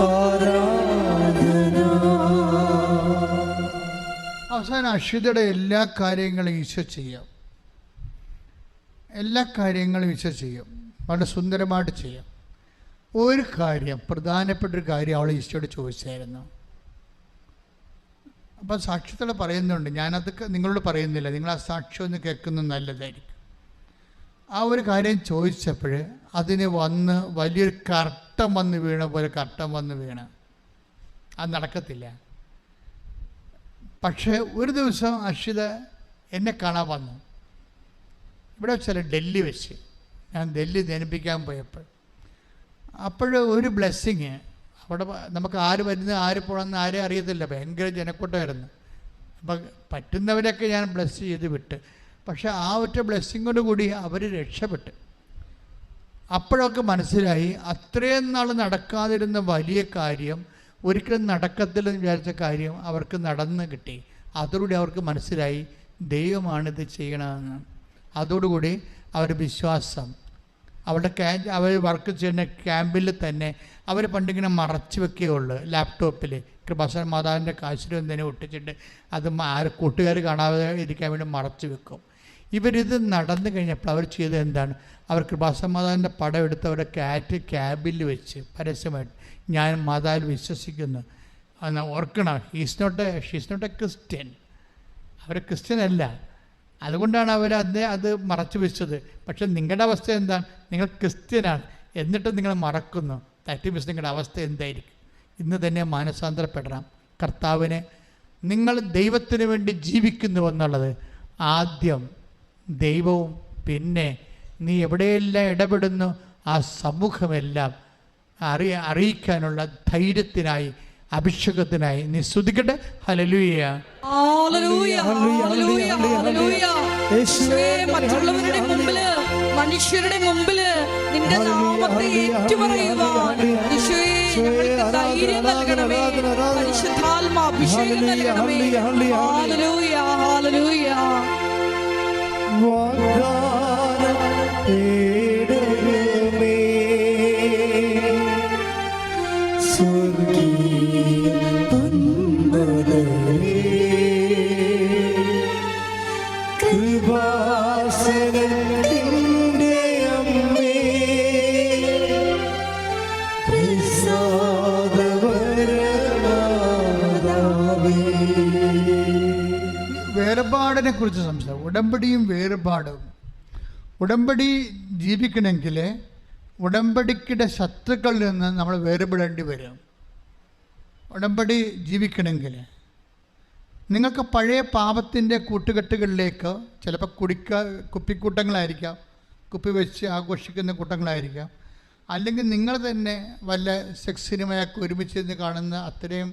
ആരാധന. അവസാനം അക്ഷിതയുടെ എല്ലാ കാര്യങ്ങളും ഈശോ ചെയ്യും. എല്ലാ കാര്യങ്ങളും ഈശോ ചെയ്യും, വളരെ സുന്ദരമായിട്ട് ചെയ്യും. ഒരു കാര്യം, പ്രധാനപ്പെട്ടൊരു കാര്യം അവൾ ഈശോയോട് ചോദിച്ചായിരുന്നു. അപ്പം സാക്ഷ്യത്തോടെ പറയുന്നുണ്ട്, ഞാനത് നിങ്ങളോട് പറയുന്നില്ല, നിങ്ങൾ ആ സാക്ഷ്യം ഒന്ന് കേൾക്കുന്നത് നല്ലതായിരിക്കും. ആ ഒരു കാര്യം ചോദിച്ചപ്പോൾ അതിന് വന്ന് വലിയൊരു കർട്ടം വന്ന് വീണ പോലെ കർട്ടം വന്ന് വീണ്. അത് നടക്കത്തില്ല. പക്ഷേ ഒരു ദിവസം അക്ഷിത എന്നെ കാണാൻ വന്നു. ഇവിടെ വെച്ചല്ല, ഡൽഹി വെച്ച്. ഞാൻ ഡൽഹി ധനിപ്പിക്കാൻ പോയപ്പോൾ ഒരു ബ്ലെസ്സിങ് അവിടെ. നമുക്ക് ആര് വരുന്നത് ആര് പോകണമെന്ന് ആരെയും അറിയത്തില്ല, ഭയങ്കര ജനക്കൂട്ടമായിരുന്നു. അപ്പം പറ്റുന്നവരൊക്കെ ഞാൻ ബ്ലെസ് ചെയ്ത് വിട്ട്. പക്ഷേ ആ ഒറ്റ ബ്ലെസ്സിങ്ങോട് കൂടി അവർ രക്ഷപ്പെട്ട്. അപ്പോഴൊക്കെ മനസ്സിലായി, അത്രയും നാൾ നടക്കാതിരുന്ന വലിയ കാര്യം, ഒരിക്കലും നടക്കത്തില്ലെന്ന് വിചാരിച്ച കാര്യം അവർക്ക് നടന്ന് കിട്ടി. അതോടുകൂടി അവർക്ക് മനസ്സിലായി ദൈവമാണിത് ചെയ്യണമെന്ന്. അതോടുകൂടി അവർ വിശ്വാസം, അവർ വർക്ക് ചെയ്യുന്ന ക്യാമ്പിൽ തന്നെ അവർ പണ്ടിങ്ങനെ മറച്ചു വെക്കുകയുള്ളൂ. ലാപ്ടോപ്പിൽ കൃപാസന മാതാവിൻ്റെ കാശിലും എന്തിനും ഒട്ടിച്ചിട്ട് അത് കൂട്ടുകാർ കാണാതെ ഇരിക്കാൻ വേണ്ടി മറച്ചു വെക്കും. ഇവരിത് നടന്നു കഴിഞ്ഞപ്പോൾ അവർ ചെയ്തത് എന്താണ്? അവർ കൃപാസന മാതാവിൻ്റെ പടം എടുത്ത് അവരുടെ ക്യാബിൽ വെച്ച് പരസ്യമായിട്ട്, ഞാൻ മാതാവിൽ വിശ്വസിക്കുന്നു. എന്നാൽ ഓർക്കണം, ഷീസ് നോട്ട് എ ക്രിസ്ത്യൻ. അവർ ക്രിസ്ത്യൻ അല്ല. അതുകൊണ്ടാണ് അത് മറച്ചു വെച്ചത്. പക്ഷെ നിങ്ങളുടെ അവസ്ഥ എന്താണ്? നിങ്ങൾ ക്രിസ്ത്യനാണ്, എന്നിട്ട് നിങ്ങൾ മറക്കുന്നു. ദാറ്റ് മീൻസ് നിങ്ങളുടെ അവസ്ഥ എന്തായിരിക്കും? ഇന്ന് തന്നെ മാനസാന്തരപ്പെടണം. കർത്താവിനെ, നിങ്ങൾ ദൈവത്തിന് വേണ്ടി ജീവിക്കുന്നുവെന്നുള്ളത് ആദ്യം ദൈവവും, പിന്നെ നീ എവിടെയെല്ലാം ഇടപെടുന്നു ആ സമൂഹമെല്ലാം അറിയിക്കാനുള്ള ധൈര്യത്തിനായി, അഭിഷേകത്തിനായി നീ സ്തുതിക്കട്ടെ. ഹല്ലേലൂയ, ഹല്ലേലൂയ, ഹല്ലേലൂയ, ഹല്ലേലൂയ. യേശുവേ, മറ്റുള്ളവരുടെ മുമ്പില്, മനുഷ്യരുടെ മുമ്പില് നിന്റെ നാമത്തെ ഏറ്റുപറയുവാൻ യേശുവേ ഞങ്ങൾക്ക് ധൈര്യം നൽകണമേ. പരിശുദ്ധാത്മാ അഭിഷേകം നൽകണമേ. Hallelujah, hallelujah. വാഗ്ദാനം തേടുമേ, സ്വർഗീയ പൊന്മലരേ, കൃപാസനത്തിൻ്റെ അമ്മേ, പ്രസാദവരമാതാവേ. വേർപാടിനെ കുറിച്ച് സംസാരിക്കും. ഉടമ്പടിയും വേർപാടും. ഉടമ്പടി ജീവിക്കണമെങ്കിൽ ഉടമ്പടിക്കിടെ ശത്രുക്കളിൽ നിന്ന് നമ്മൾ വേർപെടേണ്ടി വരും. ഉടമ്പടി ജീവിക്കണമെങ്കിൽ നിങ്ങൾക്ക് പഴയ പാപത്തിൻ്റെ കൂട്ടുകെട്ടുകളിലേക്ക്, ചിലപ്പോൾ കുപ്പിക്കൂട്ടങ്ങളായിരിക്കാം, കുപ്പി വെച്ച് ആഘോഷിക്കുന്ന കൂട്ടങ്ങളായിരിക്കാം, അല്ലെങ്കിൽ നിങ്ങൾ തന്നെ വല്ല സെക്സ് സിനിമയൊക്കെ ഒരുമിച്ച് കാണുന്ന അത്രയും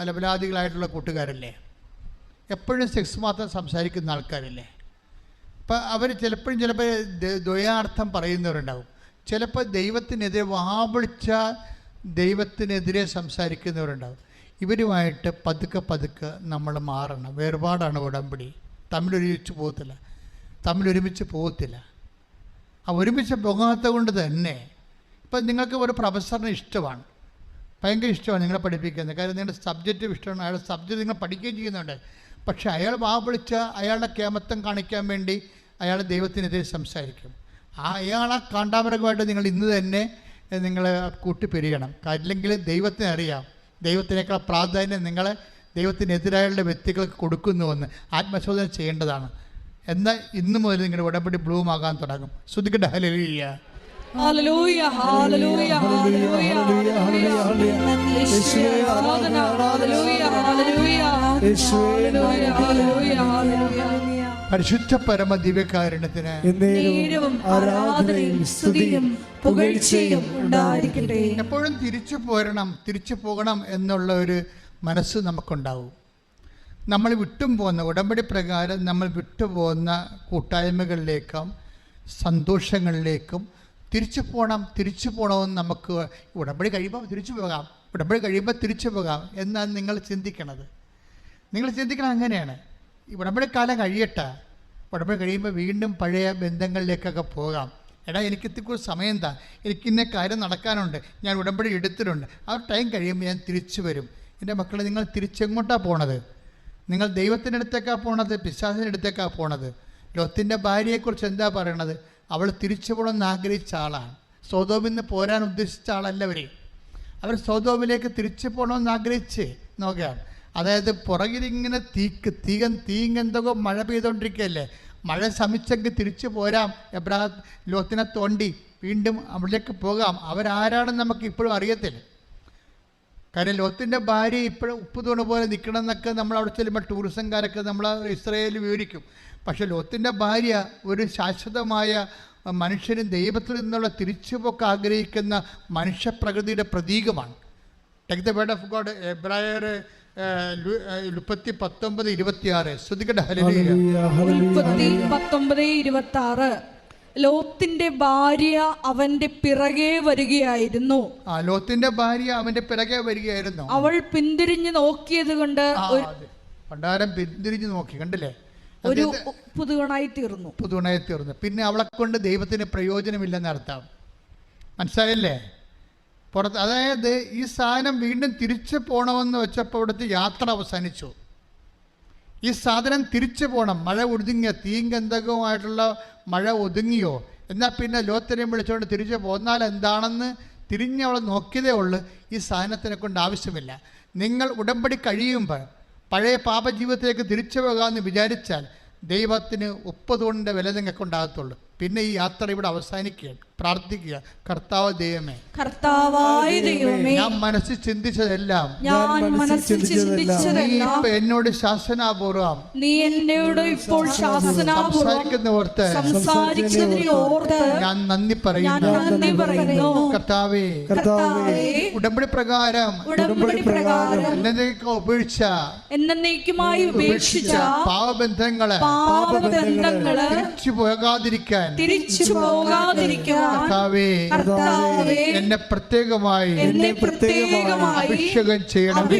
അലപലാദികളായിട്ടുള്ള കൂട്ടുകാരല്ലേ, എപ്പോഴും സെക്സ് മാത്രം സംസാരിക്കുന്ന ആൾക്കാരല്ലേ. അപ്പം അവർ ചിലപ്പോൾ ദ്വയാർത്ഥം പറയുന്നവരുണ്ടാവും. ചിലപ്പോൾ ദൈവത്തിനെതിരെ വാവിളിച്ച ദൈവത്തിനെതിരെ സംസാരിക്കുന്നവരുണ്ടാവും. ഇവരുമായിട്ട് പതുക്കെ നമ്മൾ മാറണം. വേർപാടാണ് ഉടമ്പടി. തമ്മിലൊരുമിച്ച് പോകത്തില്ല. ആ ഒരുമിച്ച് പോകാത്ത കൊണ്ട് തന്നെ ഇപ്പം നിങ്ങൾക്ക് ഒരു പ്രൊഫസറിന് ഇഷ്ടമാണ്, ഭയങ്കര ഇഷ്ടമാണ് നിങ്ങളെ പഠിപ്പിക്കുന്നത്. കാര്യം നിങ്ങളുടെ സബ്ജക്റ്റ് ഇഷ്ടമാണ്, അയാളുടെ സബ്ജക്റ്റ് നിങ്ങൾ പഠിക്കുകയും ചെയ്യുന്നുണ്ട്. പക്ഷേ അയാൾ വാവിളിച്ച അയാളുടെ കേമത്വം കാണിക്കാൻ വേണ്ടി അയാൾ ദൈവത്തിനെതിരെ സംസാരിക്കും. അയാളെ കാണ്ടാമൃഗമായിട്ട് നിങ്ങൾ ഇന്ന് തന്നെ നിങ്ങൾ കൂട്ടിപ്പിരിയണം. അല്ലെങ്കിൽ ദൈവത്തിനറിയാം, ദൈവത്തിനേക്കാൾ പ്രാധാന്യം നിങ്ങളെ ദൈവത്തിനെതിരായുള്ള വ്യക്തികൾക്ക് കൊടുക്കുന്നുവെന്ന് ആത്മശോധന ചെയ്യേണ്ടതാണ്. എന്നാൽ ഇന്നു മുതൽ നിങ്ങളുടെ ഉടമ്പടി ബ്ലൂമാകാൻ തുടങ്ങും. ശ്രുതിക്കട്ടെ. ഹല്ലേലൂയ, ഹല്ലേലൂയ, ഹല്ലേലൂയ, ഹല്ലേലൂയ, ഹല്ലേലൂയ. പരിശുദ്ധ പരമ ദിവ്യകാരുണ്യത്തിന് ആരാധനയും സ്തുതിയും പുകഴ്ചയും ഉണ്ടായിരിക്കട്ടെ. എപ്പോഴും തിരിച്ചു പോകണം എന്നുള്ള ഒരു മനസ്സ് നമുക്കുണ്ടാവും. നമ്മൾ പോകുന്ന ഉടമ്പടി പ്രകാരം നമ്മൾ വിട്ടുപോകുന്ന കൂട്ടായ്മകളിലേക്കും സന്തോഷങ്ങളിലേക്കും തിരിച്ചു പോകണമെന്ന് നമുക്ക് ഉടമ്പടി കഴിയുമ്പോൾ തിരിച്ചു പോകാം എന്നാണ് നിങ്ങൾ ചിന്തിക്കണത്. അങ്ങനെയാണ്. ഈ ഉടമ്പടി കാലം കഴിയട്ടെ, ഉടമ്പടി കഴിയുമ്പോൾ വീണ്ടും പഴയ ബന്ധങ്ങളിലേക്കൊക്കെ പോകാം എടാ എനിക്ക് ഇത്തിരി സമയം എന്താ, എനിക്കിന്ന കാര്യം നടക്കാനുണ്ട്, ഞാൻ ഉടമ്പടി എടുത്തിട്ടുണ്ട്, ആ ടൈം കഴിയുമ്പോൾ ഞാൻ തിരിച്ചു വരും. എൻ്റെ മക്കളെ, നിങ്ങൾ തിരിച്ചെങ്ങോട്ടാണ് പോണത്? നിങ്ങൾ ദൈവത്തിൻ്റെ അടുത്തേക്കാണ് പോണത്, പിശാചിൻ്റെ അടുത്തേക്കാണ് പോണത്? ലോത്തിൻ്റെ ഭാര്യയെക്കുറിച്ച് എന്താ പറയണത്? അവൾ തിരിച്ചു പോകണമെന്ന് ആഗ്രഹിച്ച ആളാണ്. സൊദോമിൽ നിന്ന് പോരാൻ ഉദ്ദേശിച്ച ആളല്ല അവർ സൊദോമിലേക്ക് തിരിച്ചു പോകണമെന്ന് ആഗ്രഹിച്ച് നോക്കുകയാണ്. അതായത് പുറകിലിങ്ങനെ തീങ്ങെന്തൊക്കെ മഴ പെയ്തുകൊണ്ടിരിക്കുകയല്ലേ, മഴ ശമിച്ചെങ്കിൽ തിരിച്ചു പോരാം, ലോത്തിനെ തോണ്ടി വീണ്ടും അവിടേക്ക് പോകാം. അവരാരാണെന്ന് നമുക്ക് ഇപ്പോഴും അറിയത്തില്ല. കാര്യം ലോത്തിൻ്റെ ഭാര്യ ഇപ്പോഴും ഉപ്പ് തൂണ് പോലെ നിൽക്കണം എന്നൊക്കെ നമ്മൾ അവിടെ ചെല്ലുമ്പോൾ ടൂറിസംകാരൊക്കെ നമ്മൾ ഇസ്രായേലിൽ വിവരിക്കും. പക്ഷേ ലോത്തിൻ്റെ ഭാര്യ ഒരു ശാശ്വതമായ മനുഷ്യനും ദൈവത്തിൽ നിന്നുള്ള തിരിച്ചുപോക്ക് ആഗ്രഹിക്കുന്ന മനുഷ്യപ്രകൃതിയുടെ പ്രതീകമാണ്. Take the word of God, എബ്രായർ 19:26. ശ്രദ്ധിക്കട്ടെ. ഹല്ലേലൂയ. 19:26. ലോത്തിന്റെ ഭാര്യ അവന്റെ പിറകെ വരികയായിരുന്നു. ലോത്തിന്റെ ഭാര്യ അവന്റെ പിറകെ വരികയായിരുന്നു. അവൾ പിന്തിരിഞ്ഞു നോക്കിയത് കൊണ്ട് പണ്ടാരം പിന്തിരിഞ്ഞു നോക്കി, കണ്ടില്ലേ, ഒരു പുതുവണായി തീർന്നു. പിന്നെ അവളെ കൊണ്ട് ദൈവത്തിന് പ്രയോജനമില്ലെന്ന് അർത്ഥം. മനസ്സിലായല്ലേ? പുറത്ത്, അതായത് ഈ സാധനം വീണ്ടും തിരിച്ചു പോകണമെന്ന് വെച്ചപ്പോൾ ഇവിടുത്തെ യാത്ര അവസാനിച്ചു. ഈ സാധനം തിരിച്ചു പോകണം. മഴ ഒതുങ്ങിയ തീങ്കന്തകവുമായിട്ടുള്ള മഴ ഒതുങ്ങിയോ, എന്നാൽ പിന്നെ ലോത്തിനെയും വിളിച്ചുകൊണ്ട് തിരിച്ചു പോന്നാൽ എന്താണെന്ന് തിരിഞ്ഞവൾ നോക്കിയതേ ഉള്ളൂ. ഈ സാധനത്തിനെ കൊണ്ട് ആവശ്യമില്ല. നിങ്ങൾ ഉടമ്പടി കഴിയുമ്പോൾ പഴയ പാപജീവിതത്തിലേക്ക് തിരിച്ചു പോകാമെന്ന് വിചാരിച്ചാൽ ദൈവത്തിന് 30 കൊണ്ട് വില നിങ്ങൾക്കുണ്ടാകത്തുള്ളൂ. പിന്നെ ഈ യാത്ര ഇവിടെ അവസാനിക്കുകയാണ്. പ്രാർത്ഥിക്കുക, കർത്താവ് ദൈവമേ, കർത്താവായ ദൈവമേ, ഞാൻ മനസ്സിൽ ചിന്തിച്ചതെല്ലാം നീ എന്നോട് ശാസനാപൂർവം നീ എന്നോട് ഇപ്പോൾ സംസാരിക്കുന്നതിനെ ഓർത്ത് ഞാൻ നന്ദി പറയുന്നു. കർത്താവേ, ഉടമ്പടി പ്രകാരം എന്നേക്കുമായി ഉപേക്ഷിച്ച പാപബന്ധങ്ങളെ തിരിച്ചു പോകാതിരിക്കാൻ കർത്താവേ, എന്നെ പ്രത്യേകമായി അഭിഷേകം ചെയ്യണമേ.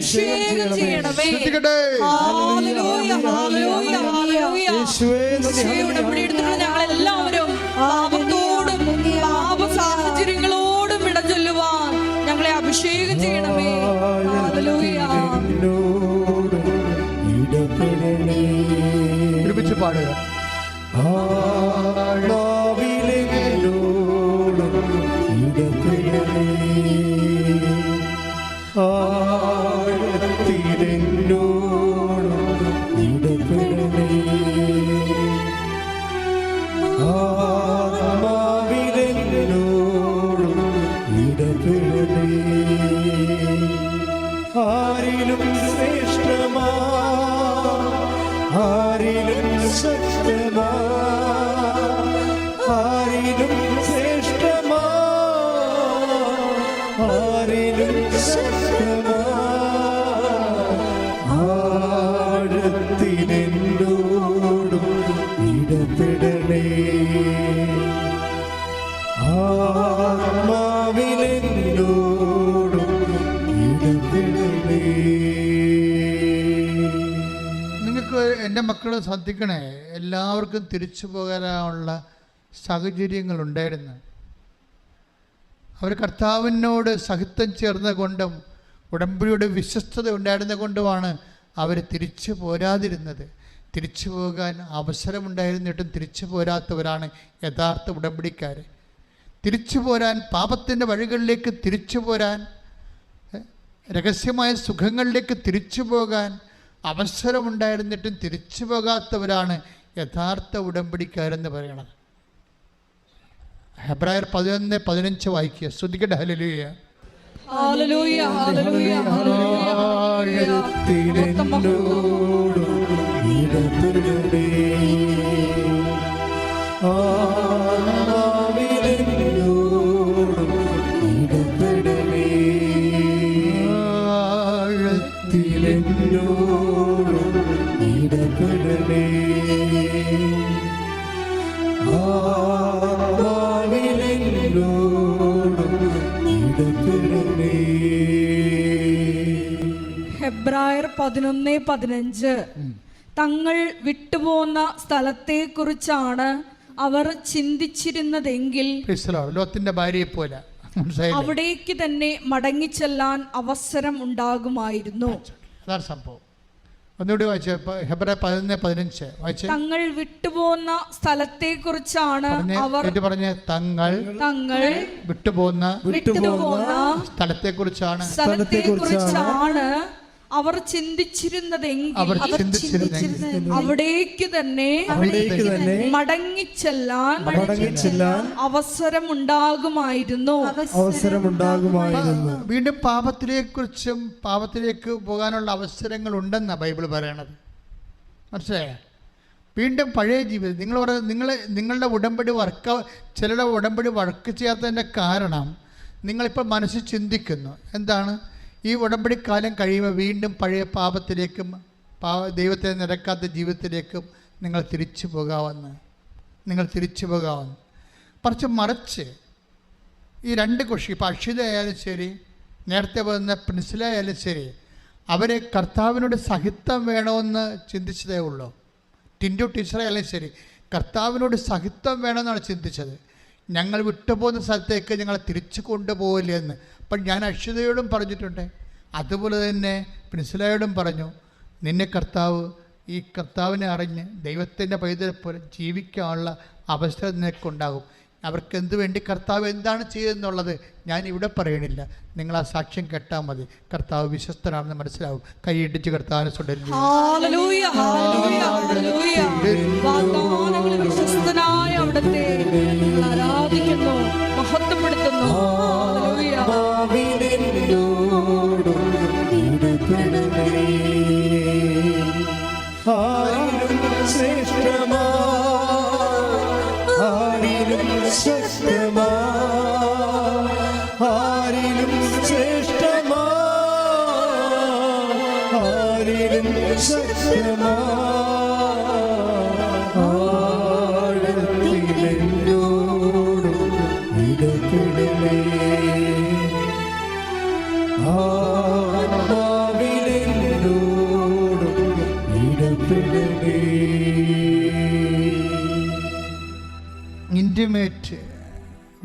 ഞങ്ങളെല്ലാവരും പാപത്തോടും പാപ സാഹചര്യങ്ങളോടും ഇടചൊല്ലുവാൻ ഞങ്ങളെ അഭിഷേകം ചെയ്യണമേ. ഒരുമിച്ച് പാടുക. ആരിലും ശ്രേഷ്ഠമാ, ആരിലും ശക്തമാ, ആരിലും ശ്രേഷ്ഠമാ, ആരിലും ശക്തമാ, ആഴത്തിലെന്നോടും ഇടപെടണേ, ആത്മാവിലെന്നോടും ഇടപെടണേ. നിങ്ങൾക്ക് എൻ്റെ മക്കൾ ശ്രദ്ധിക്കണേ, എല്ലാവർക്കും തിരിച്ചു പോകാനുള്ള സാഹചര്യങ്ങളുണ്ടായിരുന്നു. അവർ കർത്താവിനോട് സഹിത്വം ചേർന്ന കൊണ്ടും ഉടമ്പടിയുടെ വിശ്വസ്തത ഉണ്ടായിരുന്ന കൊണ്ടുമാണ് അവർ തിരിച്ചു പോരാതിരുന്നത്. തിരിച്ചു പോകാൻ അവസരമുണ്ടായിരുന്നിട്ടും തിരിച്ചു പോരാത്തവരാണ് യഥാർത്ഥ ഉടമ്പടിക്കാർ. തിരിച്ചു പോരാൻ, പാപത്തിൻ്റെ വഴികളിലേക്ക് തിരിച്ചു പോരാൻ, രഹസ്യമായ സുഖങ്ങളിലേക്ക് തിരിച്ചു പോകാൻ അവസരമുണ്ടായിരുന്നിട്ടും തിരിച്ചു പോകാത്തവരാണ് യഥാർത്ഥ ഉടമ്പടിക്കാരെന്ന് പറയണത്. ഹെബ്രായർ 11:15 വായിക്കുക. ശ്രദ്ധിക്കട്ടെ. ഹല്ലേലൂയ. ഹല്ലേലൂയ, ഹല്ലേലൂയ, ഹല്ലേലൂയ. ഹെബ്രായർ 11:15. തങ്ങൾ വിട്ടുപോന്ന സ്ഥലത്തെക്കുറിച്ചാണ് അവർ ചിന്തിച്ചിരുന്നതെങ്കിൽ ലോത്തിന്റെ ഭാര്യയെ പോലെ മനസ്സിലായില്ലേ? അവിടേക്ക് തന്നെ മടങ്ങിച്ചെല്ലാൻ അവസരം ഉണ്ടാകുമായിരുന്നു. അതാണ് സംഭവം. ഒന്നുകൂടി വായിച്ചേ, ഹെബ്രായർ 11:15 വായിച്ചേ. തങ്ങൾ വിട്ടുപോകുന്ന സ്ഥലത്തെ കുറിച്ചാണ് അവർ പറഞ്ഞ തങ്ങൾ വിട്ടുപോകുന്ന സ്ഥലത്തെ കുറിച്ചാണ് അവർ ചിന്തിച്ചിരുന്നതെങ്കിൽ അവിടേക്ക് തന്നെ മടങ്ങിച്ചെല്ലാൻ അവസരമുണ്ടാകുമായിരുന്നു. വീണ്ടും പാപത്തിലേക്ക് പോകാനുള്ള അവസരങ്ങൾ ഉണ്ടെന്നാണ് ബൈബിൾ പറയണത്. മനസ്സിലായ? വീണ്ടും പഴയ ജീവിതം നിങ്ങളുടെ ഉടമ്പടി ചിലരുടെ ഉടമ്പടി വർക്ക് ചെയ്യാത്തതിൻ്റെ കാരണം നിങ്ങളിപ്പോൾ മനസ്സിൽ ചിന്തിക്കുന്നു എന്താണ്? ഈ ഉടമ്പടി കാലം കഴിയുമ്പോൾ വീണ്ടും പഴയ പാപത്തിലേക്കും ദൈവത്തെ നിരക്കാത്ത ജീവിതത്തിലേക്കും നിങ്ങൾ തിരിച്ചു പോകാമെന്ന്. മറിച്ച് ഈ രണ്ട് കുഷി, ഇപ്പോൾ അക്ഷിതയായാലും ശരി, നേരത്തെ വന്ന പ്രിൻസിലായാലും ശരി, അവരെ കർത്താവിനോട് സഹിത്വം വേണമെന്ന് ചിന്തിച്ചതേ ഉള്ളൂ. ടിൻഡു ടീച്ചറായാലും ശരി, കർത്താവിനോട് സഹിത്വം വേണമെന്നാണ് ചിന്തിച്ചത്. ഞങ്ങൾ വിട്ടുപോകുന്ന സ്ഥലത്തേക്ക് ഞങ്ങളെ തിരിച്ചു കൊണ്ടുപോകില്ല എന്ന്. അപ്പം ഞാൻ അക്ഷിതയോടും പറഞ്ഞിട്ടുണ്ട്, അതുപോലെ തന്നെ പ്രിൻസിലായോടും പറഞ്ഞു, നിന്നെ ഈ കർത്താവിനെ അറിഞ്ഞ് ദൈവത്തിൻ്റെ പൈതലെ പോലെ ജീവിക്കാനുള്ള അവസരം നിനക്കുണ്ടാകും. അവർക്ക് എന്തു വേണ്ടി കർത്താവ് എന്താണ് ചെയ്തതെന്നുള്ളത് ഞാൻ ഇവിടെ പറയണില്ല, നിങ്ങൾ ആ സാക്ഷ്യം കേട്ടാൽ മതി. കർത്താവ് വിശ്വസ്തനാണെന്ന് മനസ്സിലാവും. കൈയിടിച്ച് കർത്താവിനെ ആരാധിക്കുന്നു, മഹത്വപ്പെടുത്തുന്നു.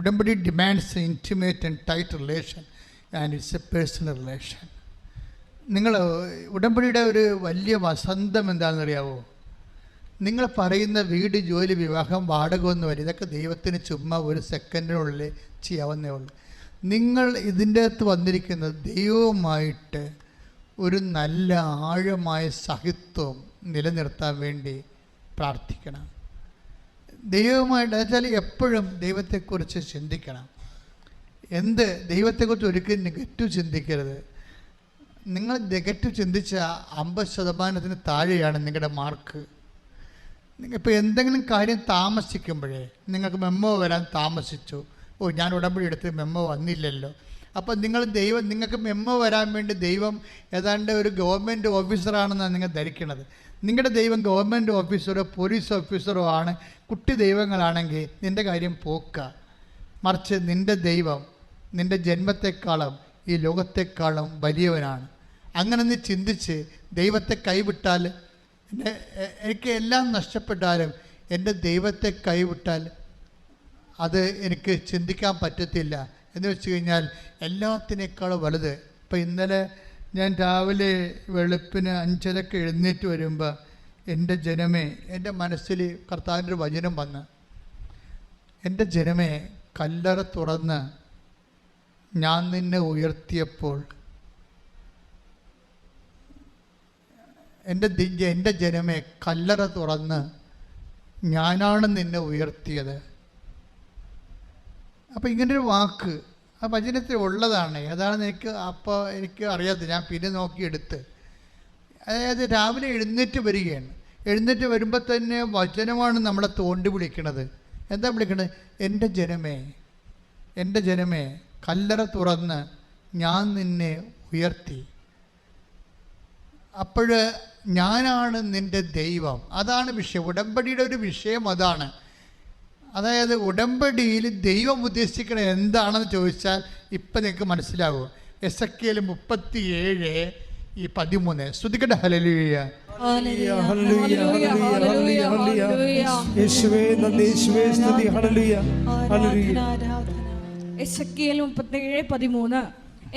ഉടമ്പടി demands intimate and tight relation and it's A personal relation. നിങ്ങൾ ഉടമ്പടിയുടെ ഒരു വലിയ വസന്തം എന്താണെന്നറിയാവോ? നിങ്ങൾ പറയുന്ന വീട്, ജോലി, വിവാഹം, വാടകമൊന്നുമല്ല. ഇതൊക്കെ ദൈവത്തിന് ചുമ്മാ ഒരു സെക്കൻഡിനുള്ളിൽ ചെയ്യാവുന്നേ ഉള്ളൂ. നിങ്ങൾ ഇതിൻ്റെ അകത്ത് വന്നിരിക്കുന്നത് ദൈവവുമായിട്ട് ഒരു നല്ല ആഴമായ സഹിത്വം നിലനിർത്താൻ വേണ്ടി പ്രാർത്ഥിക്കണം. ദൈവവുമായിട്ട് വെച്ചാൽ എപ്പോഴും ദൈവത്തെക്കുറിച്ച് ചിന്തിക്കണം. ദൈവത്തെക്കുറിച്ച് ഒരിക്കലും നെഗറ്റീവ് ചിന്തിക്കരുത്. നിങ്ങൾ നെഗറ്റീവ് ചിന്തിച്ച 50% താഴെയാണ് നിങ്ങളുടെ മാർക്ക്. ഇപ്പോൾ എന്തെങ്കിലും കാര്യം താമസിക്കുമ്പോഴേ, നിങ്ങൾക്ക് മെമ്മോ വരാൻ താമസിച്ചു, ഞാൻ ഉടമ്പടി എടുത്ത് മെമ്മോ വന്നില്ലല്ലോ, അപ്പോൾ നിങ്ങൾക്ക് മെമ്മോ വരാൻ വേണ്ടി ദൈവം ഏതാണ്ട് ഒരു ഗവൺമെൻറ് ഓഫീസറാണെന്നാണ് നിങ്ങൾ ധരിക്കണത്. നിങ്ങളുടെ ദൈവം ഗവൺമെൻറ് ഓഫീസറോ പോലീസ് ഓഫീസറോ ആണ്. കുട്ടി ദൈവങ്ങളാണെങ്കിൽ നിൻ്റെ കാര്യം പോക്ക. മറിച്ച് നിൻ്റെ ദൈവം നിൻ്റെ ജന്മത്തെക്കാളും ഈ ലോകത്തെക്കാളും വലിയവനാണ്. അങ്ങനെ നീ ചിന്തിച്ച് ദൈവത്തെ കൈവിട്ടാൽ, എനിക്ക് എല്ലാം നഷ്ടപ്പെട്ടാലും എൻ്റെ ദൈവത്തെ കൈവിട്ടാൽ അത് എനിക്ക് ചിന്തിക്കാൻ പറ്റത്തില്ല എന്ന് വെച്ച് കഴിഞ്ഞാൽ എല്ലാത്തിനേക്കാളും വലുത്. ഇപ്പോൾ ഇന്നലെ ഞാൻ രാവിലെ വെളുപ്പിന് 5:30 എഴുന്നേറ്റ് വരുമ്പോൾ എൻ്റെ ജനമേ, എൻ്റെ മനസ്സിൽ കർത്താവിൻ്റെ ഒരു വചനം വന്ന്, എൻ്റെ ജനമേ, കല്ലറ തുറന്ന് ഞാൻ നിന്നെ ഉയർത്തിയപ്പോൾ, എൻ്റെ ജനമേ, കല്ലറ തുറന്ന് ഞാനാണ് നിന്നെ ഉയർത്തിയത്. അപ്പോൾ ഇങ്ങനൊരു വാക്ക് ആ വചനത്തിൽ ഉള്ളതാണ്. ഏതാണെന്ന് എനിക്ക് അറിയാത്ത, ഞാൻ പിന്നെ നോക്കിയെടുത്ത്. അതായത് രാവിലെ എഴുന്നേറ്റ് വരികയാണ്. എഴുന്നേറ്റ് വരുമ്പോൾ തന്നെ വചനമാണ് നമ്മളെ തോണ്ടി വിളിക്കണത്. എന്താ വിളിക്കണത്? എൻ്റെ ജനമേ, കല്ലറ തുറന്ന് ഞാൻ നിന്നെ ഉയർത്തി. അപ്പോൾ ഞാനാണ് നിൻ്റെ ദൈവം. അതാണ് വിഷയം. ഉടമ്പടിയുടെ ഒരു വിഷയം അതാണ്. അതായത് ഉടമ്പടിയിൽ ദൈവം ഉദ്ദേശിക്കുന്നത് എന്താണെന്ന് ചോദിച്ചാൽ ഇപ്പം നിങ്ങൾക്ക് മനസ്സിലാവും. എസെക്കിയേൽ 37:13 സ്തുതിക്കട്ടെ. ഹല്ലേലൂയ. ഹല്ലേലൂയ ഹല്ലേലൂയ ഹല്ലേലൂയ ഹല്ലേലൂയ. യേശുവേ നന്ദി, യേശുവേ സ്തുതി. Hallelujah hallelujah. എസെക്കിയേൽ 37:13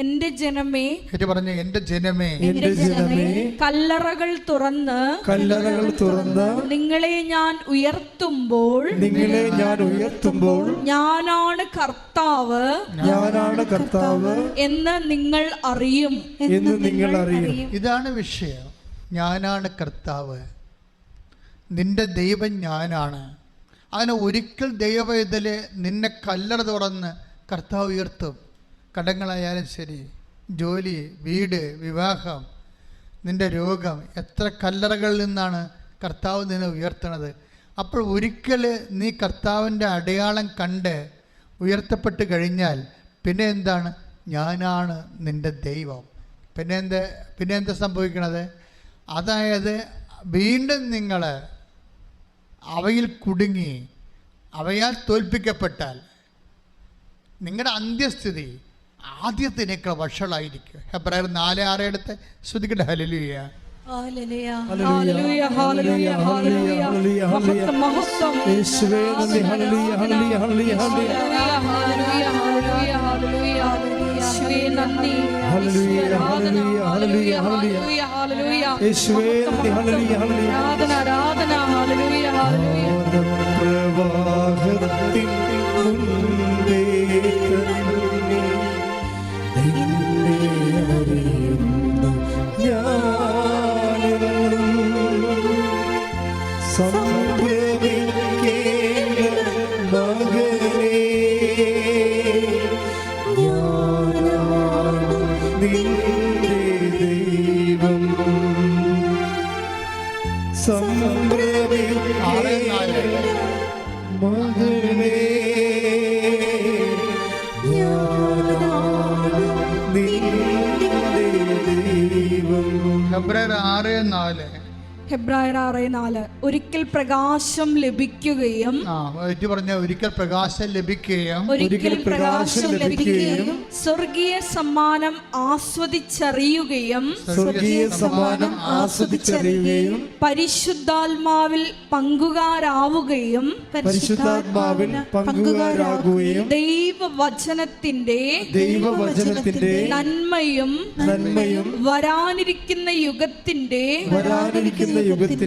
എന്റെ ജനമേ, പറഞ്ഞ എന്റെ ജനമേ, എന്റെ ജനമേ, കല്ലറകൾ തുറന്ന് കല്ലറകൾ തുറന്ന് നിങ്ങളെ ഞാൻ ഉയർത്തുമ്പോൾ, നിങ്ങളെ ഞാൻ ഉയർത്തുമ്പോൾ, ഞാനാണ് കർത്താവ്, ഞാനാണ് കർത്താവ് എന്ന് നിങ്ങൾ അറിയും. എന്ന് നിങ്ങൾ അറിയും. ഇതാണ് വിഷയം. ഞാനാണ് കർത്താവ്, നിന്റെ ദൈവം ഞാനാണ്. അങ്ങനെ ഒരിക്കൽ ദൈവവേദല് നിന്നെ കല്ലറ തുറന്ന് കർത്താവ് ഉയർത്തും. കടങ്ങളായാലും ശരി, ജോലി, വീട്, വിവാഹം, നിന്റെ രോഗം, എത്ര കല്ലറകളിൽ നിന്നാണ് കർത്താവ് നിന്നെ ഉയർത്തണത്. അപ്പോൾ ഒരിക്കൽ നീ കർത്താവിൻ്റെ അടയാളം കണ്ട് ഉയർത്തപ്പെട്ട് കഴിഞ്ഞാൽ പിന്നെ എന്താണ്? ഞാനാണ് നിന്റെ ദൈവം. പിന്നെ എന്താ സംഭവിക്കണത്? അതായത് വീണ്ടും നിങ്ങൾ അവയിൽ കുടുങ്ങി അവയാൽ തോൽപ്പിക്കപ്പെട്ടാൽ നിങ്ങളുടെ അന്ത്യസ്ഥിതി ആദ്യത്തിനേക്കാൾ വഷളായിരിക്കും. ഹെബ്രായർ 4:6 എടുത്ത് ശ്രുതിക്കട്ടെ. ഹല്ലേലൂയ ഹല്ലേലൂയ ഹല്ലേലൂയ ഹല്ലേലൂയ ഹല്ലേലൂയ. മഹത്വം യേശുവേ നന്ദി. ഹല്ലേലൂയ ഹല്ലേലൂയ ഹല്ലേലൂയ ഹല്ലേലൂയ ഹല്ലേലൂയ ഹല്ലേലൂയ. യേശുവേ നന്ദി. ഹല്ലേലൂയ ഹല്ലേലൂയ ഹല്ലേലൂയ ഹല്ലേലൂയ. യേശുവേ നന്ദി. ഹല്ലേലൂയ ഹല്ലേലൂയ. ആരാധന ഹല്ലേലൂയ ഹല്ലേലൂയ. പ്രവാഹത്തിൻ മുൻപേ നിന്നെ അറിയുന്നു ഞാനെന്നും. സംഭവിക്കേണ്ട മകനേ, ഞാനാണ് നിന്റെ ദൈവം. സംഭവിക്കേണ്ട മകനേ, ഞാനാണ് നിന്റെ ദൈവം. ഹെബ്രായർ 6:4. ഹെബ്രായർ 6:4 ഒരിക്കൽ പ്രകാശം ലഭിക്കുകയും, പറഞ്ഞ ഒരിക്കൽ പ്രകാശം ലഭിക്കുകയും, ഒരിക്കൽ പ്രകാശം ലഭിക്കുകയും സ്വർഗീയ സമ്മാനം ആസ്വദിച്ചറിയുകയും, സ്വർഗീയ സമ്മാനം ആസ്വദിച്ചറിയുകയും, പരിശുദ്ധാത്മാവിൽ പങ്കുകാരാവുകയും, പരിശുദ്ധാത്മാവിൽ പങ്കുകാരാകുകയും, ദൈവവചനത്തിന്റെ നന്മയും വരാനിരിക്കുന്ന യുഗത്തിന്റെ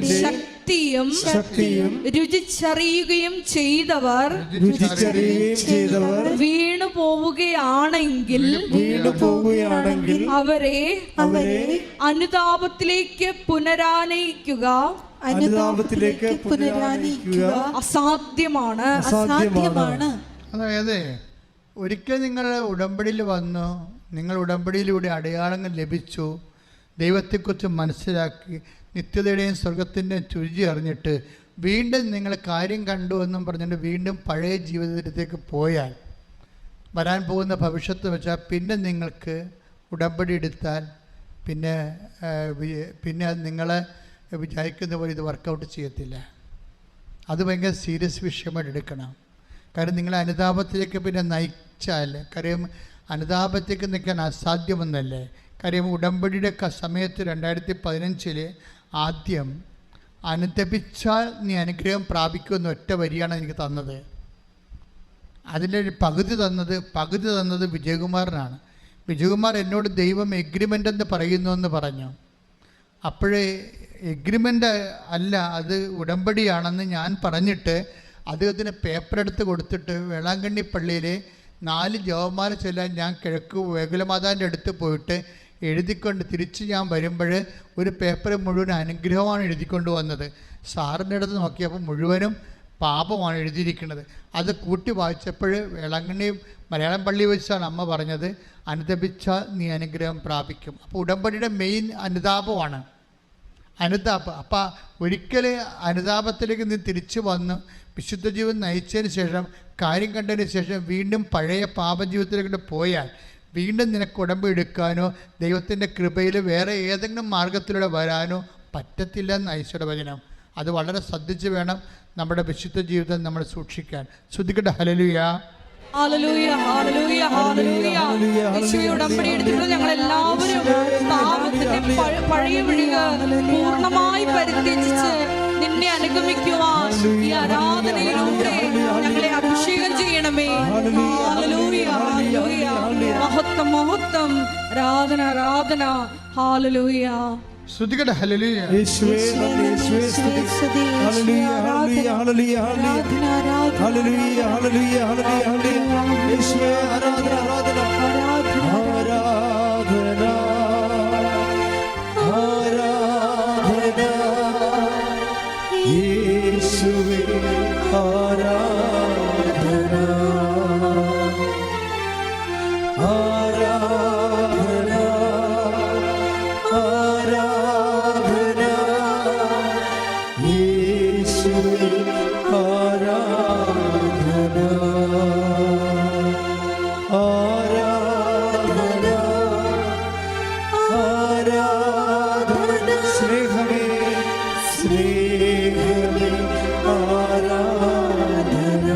ശക്തിയും രുചിച്ചറിയുകയും ചെയ്തവർ വീണു പോവുകയാണെങ്കിൽ അവരെ അനുതാപത്തിലേക്ക് പുനരാനയിക്കുക അസാധ്യമാണ്. അതായത് ഒരിക്കൽ നിങ്ങൾ ഉടമ്പടിയിൽ വന്നു, നിങ്ങൾ ഉടമ്പടിയിലൂടെ അടയാളങ്ങൾ ലഭിച്ചു, ദൈവത്തെക്കുറിച്ച് മനസ്സിലാക്കി, നിത്യതയുടെയും സ്വർഗത്തിൻ്റെയും രുചി അറിഞ്ഞിട്ട് വീണ്ടും നിങ്ങൾ കാര്യം കണ്ടു എന്നും പറഞ്ഞിട്ട് വീണ്ടും പഴയ ജീവിതത്തിലേക്ക് പോയാൽ വരാൻ പോകുന്ന ഭവിഷ്യത്ത് വെച്ചാൽ പിന്നെ നിങ്ങൾക്ക് ഉടമ്പടി എടുത്താൽ പിന്നെ അത് നിങ്ങളെ വിചാരിക്കുന്ന പോലെ ഇത് വർക്കൗട്ട് ചെയ്യത്തില്ല. അത് ഭയങ്കര സീരിയസ് വിഷയമായിട്ട് എടുക്കണം. കാര്യം നിങ്ങളെ അനുതാപത്തിലേക്ക് പിന്നെ നയിച്ചാൽ, കാര്യം അനുതാപത്തേക്ക് നിൽക്കാൻ അസാധ്യമൊന്നല്ലേ. കാര്യം ഉടമ്പടിയുടെ സമയത്ത് 2015 ആദ്യം അനുതപിച്ചാൽ നീ അനുഗ്രഹം പ്രാപിക്കുമെന്ന് ഒറ്റ വരിയാണ് എനിക്ക് തന്നത്. അതിൻ്റെ പകുതി തന്നത് വിജയകുമാറിനാണ്. വിജയകുമാർ എന്നോട് ദൈവം എഗ്രിമെൻ്റ് എന്ന് പറയുന്നു എന്ന് പറഞ്ഞു. അപ്പോഴേ എഗ്രിമെൻ്റ് അല്ല, അത് ഉടമ്പടിയാണെന്ന് ഞാൻ പറഞ്ഞിട്ട് അദ്ദേഹത്തിന് പേപ്പർ എടുത്ത് കൊടുത്തിട്ട് വേളാങ്കണ്ണി പള്ളിയിലെ 4 ജപമാല ചൊല്ലാൻ ഞാൻ കിഴക്ക് വേകുലമാതാവിൻ്റെ അടുത്ത് പോയിട്ട് എഴുതിക്കൊണ്ട് തിരിച്ച് ഞാൻ വരുമ്പോൾ ഒരു പേപ്പർ മുഴുവൻ അനുഗ്രഹമാണ് എഴുതിക്കൊണ്ട് വന്നത്. സാറിൻ്റെ അടുത്ത് നോക്കിയപ്പോൾ മുഴുവനും പാപമാണ് എഴുതിയിരിക്കുന്നത്. അത് കൂട്ടി വായിച്ചപ്പോൾ വേളാങ്കണ്ണി മലയാളം പള്ളി വെച്ചാണ് അമ്മ പറഞ്ഞത്, അനുതപിച്ചാൽ നീ അനുഗ്രഹം പ്രാപിക്കും. അപ്പോൾ ഉടമ്പടിയുടെ മെയിൻ അനുതാപമാണ്. അപ്പോൾ ഒരിക്കൽ അനുതാപത്തിലേക്ക് നീ തിരിച്ചു വന്ന് വിശുദ്ധ ജീവൻ നയിച്ചതിന് ശേഷം, കാര്യം കണ്ടതിന് ശേഷം വീണ്ടും പഴയ പാപജീവിതത്തിലേക്ക് പോയാൽ വീണ്ടും നിനക്ക് ഉടമ്പ് എടുക്കാനോ ദൈവത്തിൻ്റെ കൃപയിൽ വേറെ ഏതെങ്കിലും മാർഗത്തിലൂടെ വരാനോ പറ്റത്തില്ല എന്ന് ഈശോയുടെ വചനം. അത് വളരെ ശ്രദ്ധിച്ച് വേണം നമ്മുടെ വിശുദ്ധ ജീവിതം നമ്മൾ സൂക്ഷിക്കാൻ. ശ്രദ്ധിക്കട്ടെ. ഹല്ലേലൂയ ഹല്ലേലൂയ, ഹല്ലേലൂയ, ഹല്ലേലൂയ. യേശുവേ, ഉടമ്പടി എടുത്തിട്ടുള്ള ഞങ്ങൾ എല്ലാവരും പാപത്തിന്റെ പഴയ വഴികൾ പൂർണ്ണമായി പരിത്യജിച്ച് നിന്നെ അനുഗമിക്കുവാൻ ഈ ആരാധനയിലൂടെ ഞങ്ങളെ അഭിഷേകം ചെയ്യണമേ. ഹല്ലേലൂയ, ഹല്ലേലൂയ. മഹത്വം, മഹത്വം, ആരാധന, ആരാധന. ഹല്ലേലൂയ. സ്തുതിക്കട്ടെ. ഹല്ലേലൂയ. യേശുവേ നന്ദി, യേശുവേ സ്തുതി. ഹല്ലേലൂയ, ഹല്ലേലൂയ, ഹല്ലേലൂയ, ഹല്ലേലൂയ, ഹല്ലേലൂയ, ഹല്ലേലൂയ, ഹല്ലേലൂയ. യേശുവേ ആരാധന, ആരാധന, ആരാധന, ആരാധന. യേശുവേ ആരാധന, ആരാധന, ആരാധന. യേശുവേ ആരാധന, ആരാധന, ആരാധന. സ്നേഹമേ, സ്നേഹമേ, ആരാധന.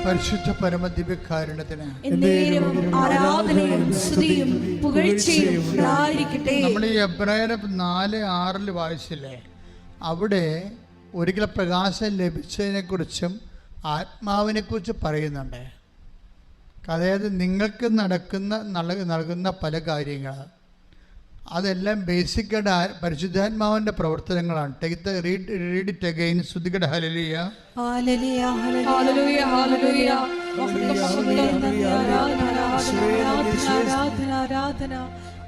പരിശുദ്ധ പരമദിവ്യകാരുണ്യത്തിന് എന്നേരം ആരാധനയും സ്തുതിയും പുകഴ്ചയും ഉണ്ടായിരിക്കട്ടെ. നമ്മൾ ഈ എബ്രായർ 4:6 വായിച്ചില്ലേ? അവിടെ ഒരിക്കൽ പ്രകാശം ലഭിച്ചതിനെക്കുറിച്ചും ആത്മാവിനെക്കുറിച്ച് പറയുന്നുണ്ട്. അതായത് നിങ്ങൾക്ക് നൽകുന്ന പല കാര്യങ്ങൾ അതെല്ലാം ബേസിക്കായിട്ട് പരിശുദ്ധാത്മാവിൻ്റെ പ്രവർത്തനങ്ങളാണ്. Read it again. സ്തുതിക്കട്ടെ. ഹല്ലേലൂയ, ഹല്ലേലൂയ, ഹല്ലേലൂയ, ഹല്ലേലൂയ. ആരാധന.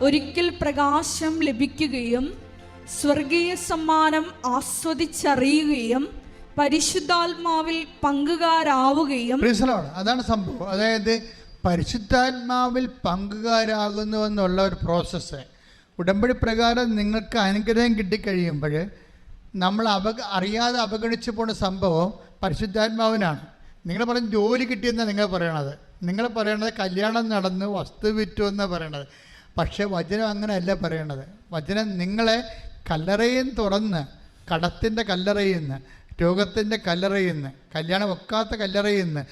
ഒരിക്കൽ പ്രകാശം ലഭിക്കുകയും സ്വർഗീയ സമ്മാനം ആസ്വദിച്ചറിയുകയും പരിശുദ്ധാത്മാവിൽ പങ്കുകാരാവുകയും. അതാണ് സംഭവം. അതായത് പരിശുദ്ധാത്മാവിൽ പങ്കുകാരാകുന്നുവെന്നുള്ള ഒരു പ്രോസസ്സ്. ഉടമ്പടി പ്രകാരം നിങ്ങൾക്ക് അനുഗ്രഹം കിട്ടിക്കഴിയുമ്പോൾ നമ്മൾ അറിയാതെ അവഗണിച്ചു പോണ സംഭവം പരിശുദ്ധാത്മാവിനാണ്. നിങ്ങൾ പറഞ്ഞ ജോലി കിട്ടിയെന്നാണ് നിങ്ങൾ പറയണത്. നിങ്ങൾ പറയണത് കല്യാണം നടന്ന് വസ്തു വിറ്റു എന്നാണ് പറയണത്. പക്ഷേ വചനം അങ്ങനെയല്ല പറയണത്. വചനം നിങ്ങളെ കല്ലറയും തുറന്ന്, കടത്തിൻ്റെ കല്ലറയിൽ നിന്ന്, രോഗത്തിൻ്റെ കല്ലറയിൽ നിന്ന്, കല്യാണം ഒക്കാത്ത കല്ലറയിൽ നിന്ന്,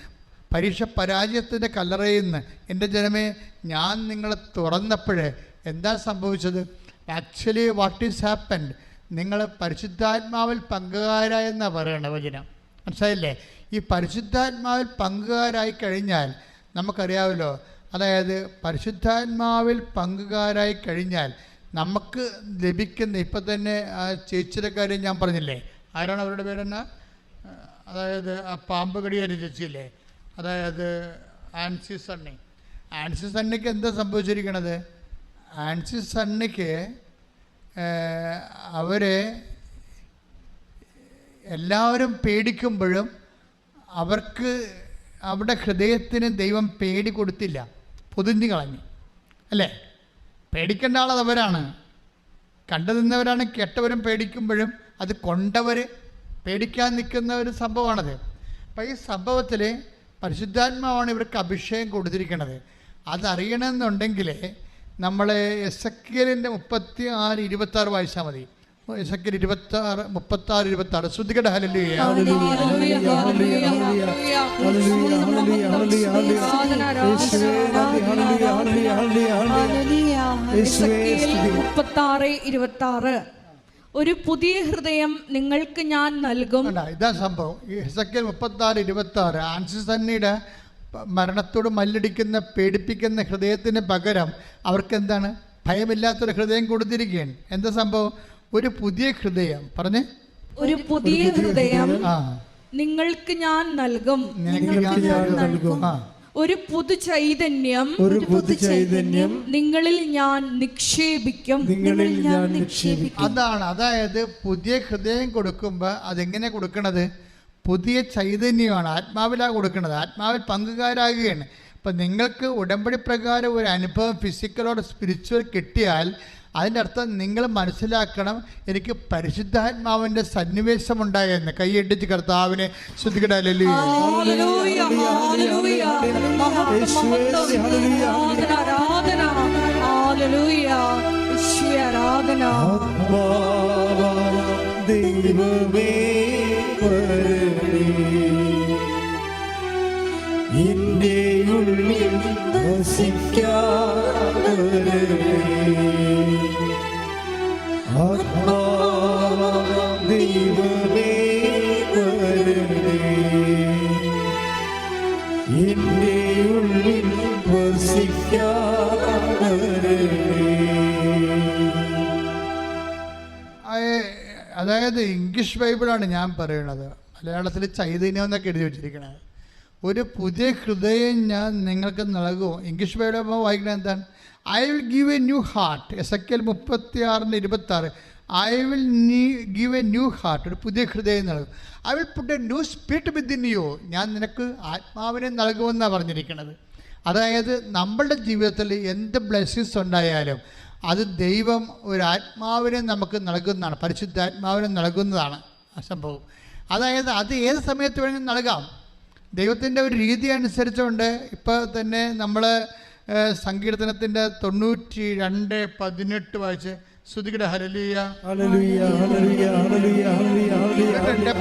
പരീക്ഷ പരാജയത്തിൻ്റെ കല്ലറയിൽ നിന്ന്, എൻ്റെ ജനമേ ഞാൻ നിങ്ങളെ തുറന്നപ്പോഴേ എന്താ സംഭവിച്ചത്? Actually what is happened? നിങ്ങൾ പരിശുദ്ധാത്മാവിൽ പങ്കുകാരായെന്നാണ് പറയണത് വചനം. മനസ്സിലായില്ലേ? ഈ പരിശുദ്ധാത്മാവിൽ പങ്കുകാരായി കഴിഞ്ഞാൽ നമുക്കറിയാമല്ലോ. അതായത് പരിശുദ്ധാത്മാവിൽ പങ്കുകാരായി കഴിഞ്ഞാൽ നമുക്ക് ലഭിക്കുന്ന, ഇപ്പം തന്നെ ആ ചേച്ചിയുടെ കാര്യം ഞാൻ പറഞ്ഞില്ലേ, ആരാണ് അവരുടെ പേരെന്നാ? അതായത് ആ പാമ്പ് കടിയേറ്റ ചേച്ചിയില്ലേ, അതായത് ആൻസി സണ്ണി. ആൻസി സണ്ണിക്ക് എന്താ സംഭവിച്ചിരിക്കണത്? ആൻസി സണ്ണിക്ക് അവരെ എല്ലാവരും പേടിക്കുമ്പോഴും അവർക്ക് അവിടെ ഹൃദയത്തിന് ദൈവം പേടി കൊടുത്തില്ല, പൊതിഞ്ഞു കളഞ്ഞു. അല്ലേ? പേടിക്കേണ്ട ആളത് അവരാണ്, കണ്ടു നിന്നവരാണ്. കെട്ടവരും പേടിക്കുമ്പോഴും അത് കൊണ്ടവർ പേടിക്കാൻ നിൽക്കുന്ന ഒരു സംഭവമാണത്. അപ്പം ഈ സംഭവത്തിൽ പരിശുദ്ധാത്മാവാണ് ഇവർക്ക് അഭിഷേകം കൊടുത്തിരിക്കുന്നത്. അതറിയണമെന്നുണ്ടെങ്കിൽ നമ്മൾ എസെക്കിയേലിൻ്റെ 36:26 വായിച്ചാൽ മതി. എസെക്കിയേൽ 36:26. ശ്രദ്ധിക്കട്ടെ. ഹല്ലേലൂയ, ഒരു പുതിയ ഹൃദയം നിങ്ങൾക്ക് ഞാൻ നൽകും. ഇതാ സംഭവം. ഈ എസെക്കിയേൽ 36:26 ആൻസി സണ്ണിയുടെ മരണത്തോട് മല്ലടിക്കുന്ന, പേടിപ്പിക്കുന്ന ഹൃദയത്തിന് പകരം അവർക്ക് എന്താണ്? ഭയമില്ലാത്തൊരു ഹൃദയം കൊടുത്തിരിക്കുകയാണ്. എന്താ സംഭവം? ഒരു പുതിയ ഹൃദയം. പറഞ്ഞേ, ഒരു പുതിയ ഹൃദയം നിങ്ങൾക്ക് ഞാൻ നൽകും. ഒരു പുതു ചൈതന്യം നിങ്ങളിൽ ഞാൻ നിക്ഷേപിക്കും. അതാണ്. അതായത് പുതിയ ഹൃദയം കൊടുക്കുമ്പോൾ അതെങ്ങനെ കൊടുക്കണത്? പുതിയ ചൈതന്യമാണ്, ആത്മാവിലാണ് കൊടുക്കുന്നത്. ആത്മാവിൽ പങ്കുകാരാകുകയാണ്. അപ്പം നിങ്ങൾക്ക് ഉടമ്പടി പ്രകാരം ഒരു അനുഭവം ഫിസിക്കലോട് സ്പിരിച്വൽ കിട്ടിയാൽ അതിൻ്റെ അർത്ഥം നിങ്ങൾ മനസ്സിലാക്കണം, എനിക്ക് പരിശുദ്ധാത്മാവിൻ്റെ സന്നിവേശം ഉണ്ടായെന്ന്. കൈയടിച്ച് കർത്താവിനെ ശ്രദ്ധിക്കട്ടെ. ദൈവമേ വരണേ. എന്റെ ഉള്ളിൽ വസിക്കാൻ വരണേ. ആത്മാവാം ദൈവമേ വരണേ. എന്റെ ഉള്ളിൽ വസിക്കാൻ വരണേ. അതായത് ഇംഗ്ലീഷ് ബൈബിളാണ് ഞാൻ പറയുന്നത്. മലയാളത്തിൽ ചൈതന്യം എന്നൊക്കെ എഴുതി വെച്ചിരിക്കണത്. ഒരു പുതിയ ഹൃദയം ഞാൻ നിങ്ങൾക്ക് നൽകും. ഇംഗ്ലീഷ് ബൈബിൾ വായിക്കണത് എന്താണ്? I will give A new heart. Ezekiel 36:26. I will give A new heart. ഒരു പുതിയ ഹൃദയം നൽകും. I will put a new spirit within you. ഞാൻ നിനക്ക് ആത്മാവിനെ നൽകുമെന്നാണ് പറഞ്ഞിരിക്കുന്നത്. അതായത് നമ്മളുടെ ജീവിതത്തിൽ എന്ത് ബ്ലെസ്സിങ്സ് ഉണ്ടായാലും അത് ദൈവം ഒരു ആത്മാവിനെ നമുക്ക് നൽകുന്നതാണ്. പരിശുദ്ധാത്മാവിനെ നൽകുന്നതാണ് ആ സംഭവം. അതായത് അത് ഏത് സമയത്ത് വേണമെങ്കിലും നൽകാം. ദൈവത്തിൻ്റെ ഒരു രീതി അനുസരിച്ചുകൊണ്ട് ഇപ്പോൾ തന്നെ നമ്മൾ സങ്കീർത്തനത്തിൻ്റെ 92:18 വായിച്ച് സ്തുതിക്കട്ടെ. ഹല്ലേലൂയ ഹല്ലേലൂയ ഹല്ലേലൂയ ഹല്ലേലൂയ ഹല്ലേലൂയ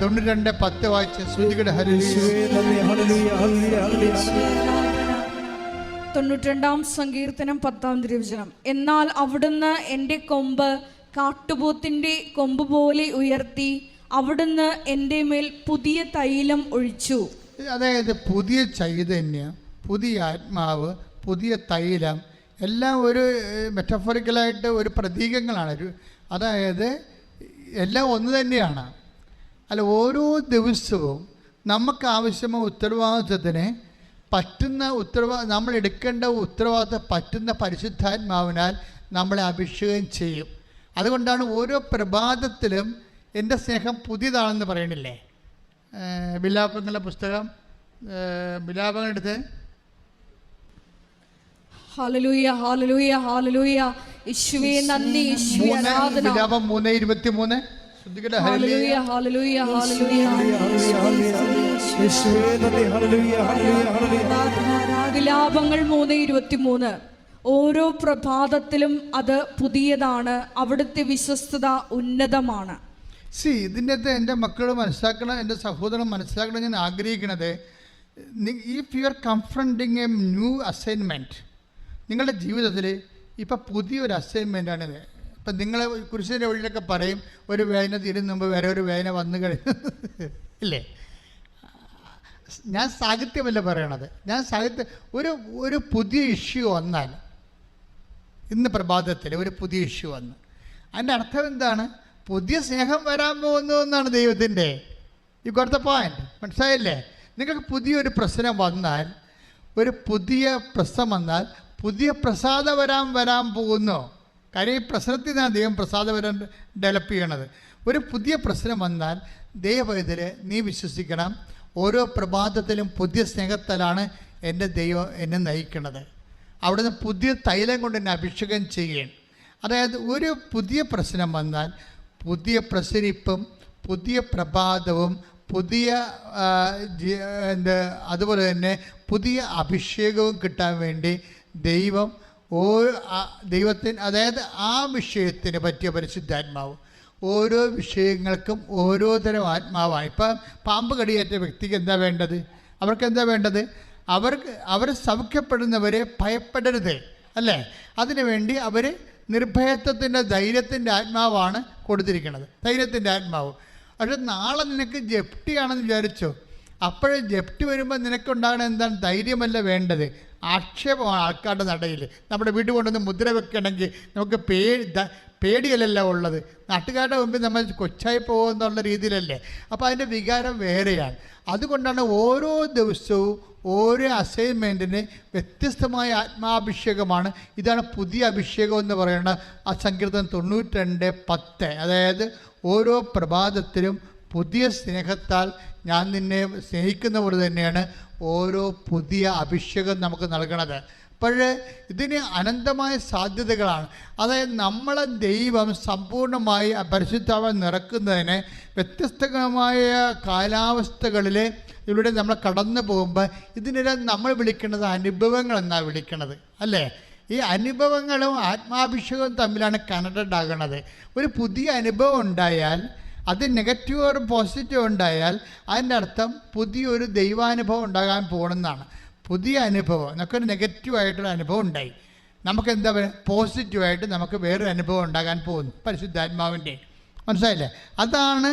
92:10 വായിച്ച് സ്തുതിക്കട്ടെ. ഹല്ലേലൂയ ഹല്ലേലൂയ ഹല്ലേലൂയ. 92-ാം സങ്കീർത്തനം 10-ാം തിരുവചനം. എന്നാൽ അവിടുന്ന് എൻ്റെ കൊമ്പ് കാട്ടുപോത്തിൻ്റെ കൊമ്പ് പോലെ ഉയർത്തി, അവിടുന്ന് എൻ്റെ മേൽ പുതിയ തൈലം ഒഴിച്ചു. അതായത് പുതിയ ചൈതന്യം, പുതിയ ആത്മാവ്, പുതിയ തൈലം എല്ലാം ഒരു മെറ്റഫോറിക്കലായിട്ട് ഒരു പ്രതീകങ്ങളാണ്. അതായത് എല്ലാം ഒന്ന് തന്നെയാണ്. അല്ല, ഓരോ ദിവസവും നമുക്ക് ആവശ്യമായ ഉത്തരവാദിത്വത്തിന് പറ്റുന്ന നമ്മൾ എടുക്കേണ്ട ഉത്തരവാദിത്വം പറ്റുന്ന പരിശുദ്ധാത്മാവിനാൽ നമ്മളെ അഭിഷേകം ചെയ്യും. അതുകൊണ്ടാണ് ഓരോ പ്രഭാതത്തിലും എൻ്റെ സ്നേഹം പുതിയതാണെന്ന് പറയണില്ലേ? വിലാപങ്ങളുടെ പുസ്തകം, വിലാപങ്ങളെടുത്ത് ഹല്ലേലൂയ ഹല്ലേലൂയ ഹല്ലേലൂയ. യേശുവേ നന്ദി, യേശുവേ ആരാധന. വിലാപം 3:23. ഹല്ലേലൂയ ഹല്ലേലൂയ ഹല്ലേലൂയ. വിലാപങ്ങൾ 3:23. ഓരോ പ്രഭാതത്തിലും അത് പുതിയതാണ്, അവിടുത്തെ വിശ്വസ്തത ഉന്നതമാണ്. ഇതിൻ്റെ അകത്ത് എൻ്റെ മക്കൾ മനസ്സിലാക്കണം, എൻ്റെ സഹോദരൻ മനസ്സിലാക്കണം. ഞാൻ ആഗ്രഹിക്കുന്നത്, if you are confronting A new assignment, നിങ്ങളുടെ ജീവിതത്തിൽ ഇപ്പം പുതിയൊരു അസൈൻമെൻറ്റാണിത്. ഇപ്പം നിങ്ങൾ കുരിശിൻ്റെ വഴിയിലൊക്കെ പറയും, ഒരു വേദന തീരുന്ന മുമ്പ് വേറെ ഒരു വേദന വന്നു കഴിഞ്ഞു ഇല്ലേ? ഞാൻ സാഹിത്യമല്ല പറയണത്. ഞാൻ ഒരു പുതിയ ഇഷ്യൂ വന്നാൽ, ഇന്ന് പ്രഭാതത്തിൽ ഒരു പുതിയ ഇഷ്യൂ വന്നു, അതിൻ്റെ അർത്ഥം എന്താണ്? പുതിയ സ്നേഹം വരാൻ പോകുന്നു എന്നാണ് ദൈവത്തിൻ്റെ. You got the point. മനസ്സിലായില്ലേ? നിങ്ങൾക്ക് പുതിയൊരു പ്രശ്നം വന്നാൽ, ഒരു പുതിയ പ്രശ്നം വന്നാൽ പുതിയ പ്രസാദം വരാൻ പോകുന്നു. കാര്യം ഈ പ്രശ്നത്തിൽ നിന്നാണ് ദൈവം പ്രസാദം വരാൻ ഡെവലപ്പ് ചെയ്യണത്. ഒരു പുതിയ പ്രശ്നം വന്നാൽ ദൈവത്തിൽ നീ വിശ്വസിക്കണം, ഓരോ പ്രഭാതത്തിലും പുതിയ സ്നേഹത്താലാണ് എൻ്റെ ദൈവം എന്നെ നയിക്കുന്നത്. അവിടുന്ന് പുതിയ തൈലം കൊണ്ട് എന്നെ അഭിഷേകം ചെയ്യണം. അതായത് ഒരു പുതിയ പ്രശ്നം വന്നാൽ പുതിയ പ്രസരിപ്പും പുതിയ പ്രഭാതവും പുതിയ അതുപോലെ തന്നെ പുതിയ അഭിഷേകവും കിട്ടാൻ വേണ്ടി ദൈവത്തിന്, അതായത് ആ വിഷയത്തിന് പറ്റിയ പരിശുദ്ധാത്മാവ് ഓരോ വിഷയങ്ങൾക്കും ഓരോ തരം ആത്മാവാണ്. ഇപ്പം പാമ്പ് കടിയേറ്റ വ്യക്തിക്ക് എന്താ വേണ്ടത്? അവർക്കെന്താ വേണ്ടത്? അവർ സൗഖ്യപ്പെടുന്നവരെ ഭയപ്പെടരുത്, അല്ലേ? അതിനുവേണ്ടി അവർ നിർഭയത്വത്തിൻ്റെ, ധൈര്യത്തിൻ്റെ ആത്മാവാണ് കൊടുത്തിരിക്കുന്നത്, ധൈര്യത്തിൻ്റെ ആത്മാവ്. പക്ഷെ നാളെ നിനക്ക് ജപ്തിയാണെന്ന് വിചാരിച്ചോ, അപ്പോഴും ജപ്തി വരുമ്പോൾ നിനക്കുണ്ടാകണ എന്താണ്? ധൈര്യമല്ല വേണ്ടത്, ആക്ഷേപമാണ് ആൾക്കാരുടെ നടയിൽ. നമ്മുടെ വീട്ടിൽ കൊണ്ടുവന്ന് മുദ്ര വെക്കണമെങ്കിൽ നമുക്ക് പേടിയല്ലല്ലോ ഉള്ളത്, നാട്ടുകാരുടെ മുമ്പിൽ നമ്മൾ കൊച്ചായി പോകുമെന്നുള്ള രീതിയിലല്ലേ. അപ്പോൾ അതിൻ്റെ വികാരം വേറെയാണ്. അതുകൊണ്ടാണ് ഓരോ ദിവസവും ഓരോ അസൈൻമെൻറ്റിന് വ്യത്യസ്തമായ ആത്മാഭിഷേകമാണ്. ഇതാണ് പുതിയ അഭിഷേകം എന്ന് പറയുന്നത്. ആ സങ്കീർത്തനം 92:10. അതായത് ഓരോ പ്രഭാതത്തിലും പുതിയ സ്നേഹത്താൽ ഞാൻ നിന്നെ സ്നേഹിക്കുന്ന പോലെ തന്നെയാണ് ഓരോ പുതിയ അഭിഷേകം നമുക്ക് നൽകണത്. അപ്പോൾ ഇതിന് അനന്തമായ സാധ്യതകളാണ്. അതായത് നമ്മളെ ദൈവം സമ്പൂർണ്ണമായി പരിശുദ്ധാത്മാവിൽ നിറക്കുന്നതിന് വ്യത്യസ്തമായ കാലാവസ്ഥകളിൽ ഇവിടെ നമ്മൾ കടന്നു പോകുമ്പോൾ ഇതിനെല്ലാം നമ്മൾ വിളിക്കുന്നത് അനുഭവങ്ങൾ എന്നാണ് വിളിക്കുന്നത്, അല്ലേ? ഈ അനുഭവങ്ങളും ആത്മാഭിഷേകവും തമ്മിലാണ് കണക്റ്റഡ് ആകുന്നത്. ഒരു പുതിയ അനുഭവം ഉണ്ടായാൽ അത് നെഗറ്റീവ് ഒരു പോസിറ്റീവ് ഉണ്ടായാൽ അതിൻ്റെ അർത്ഥം പുതിയൊരു ദൈവാനുഭവം ഉണ്ടാകാൻ പോകണമെന്നാണ്. പുതിയ അനുഭവം, നമുക്കൊരു നെഗറ്റീവായിട്ടുള്ള അനുഭവം ഉണ്ടായി, നമുക്ക് എന്താ പറയുക, പോസിറ്റീവായിട്ട് നമുക്ക് വേറൊരു അനുഭവം ഉണ്ടാകാൻ പോകുന്നു പരിശുദ്ധാത്മാവിൻ്റെ. മനസ്സിലായില്ലേ? അതാണ്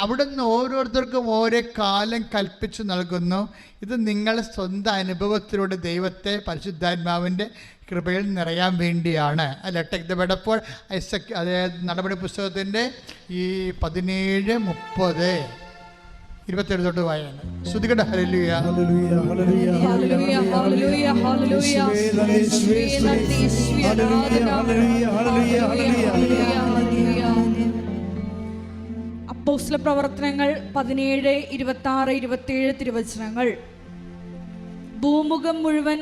അവിടുന്ന് ഓരോരുത്തർക്കും ഓരോ കാലം കൽപ്പിച്ച് നൽകുന്നു. ഇത് നിങ്ങളുടെ സ്വന്തം അനുഭവത്തിലൂടെ ദൈവത്തെ പരിശുദ്ധാത്മാവിൻ്റെ കൃപയിൽ നിറയാൻ വേണ്ടിയാണ്. അല്ല, ടെക് ദ ബെഡപ്പോൾ ഐസക്, അതായത് നടപടി പുസ്തകത്തിൻ്റെ ഈ 17:30-27 തൊട്ട് വായന. ശ്രുതികട ഹല്ലേലൂയ. ഹല്ലേലൂയ ഹല്ലേലൂയ ഹല്ലേലൂയ ഹല്ലേലൂയ ഹല്ലേലൂയ അപ്പോസ്തല പ്രവർത്തനങ്ങൾ 17, 26, 27 തിരുവചനങ്ങൾ. ഭൂമുഖം മുഴുവൻ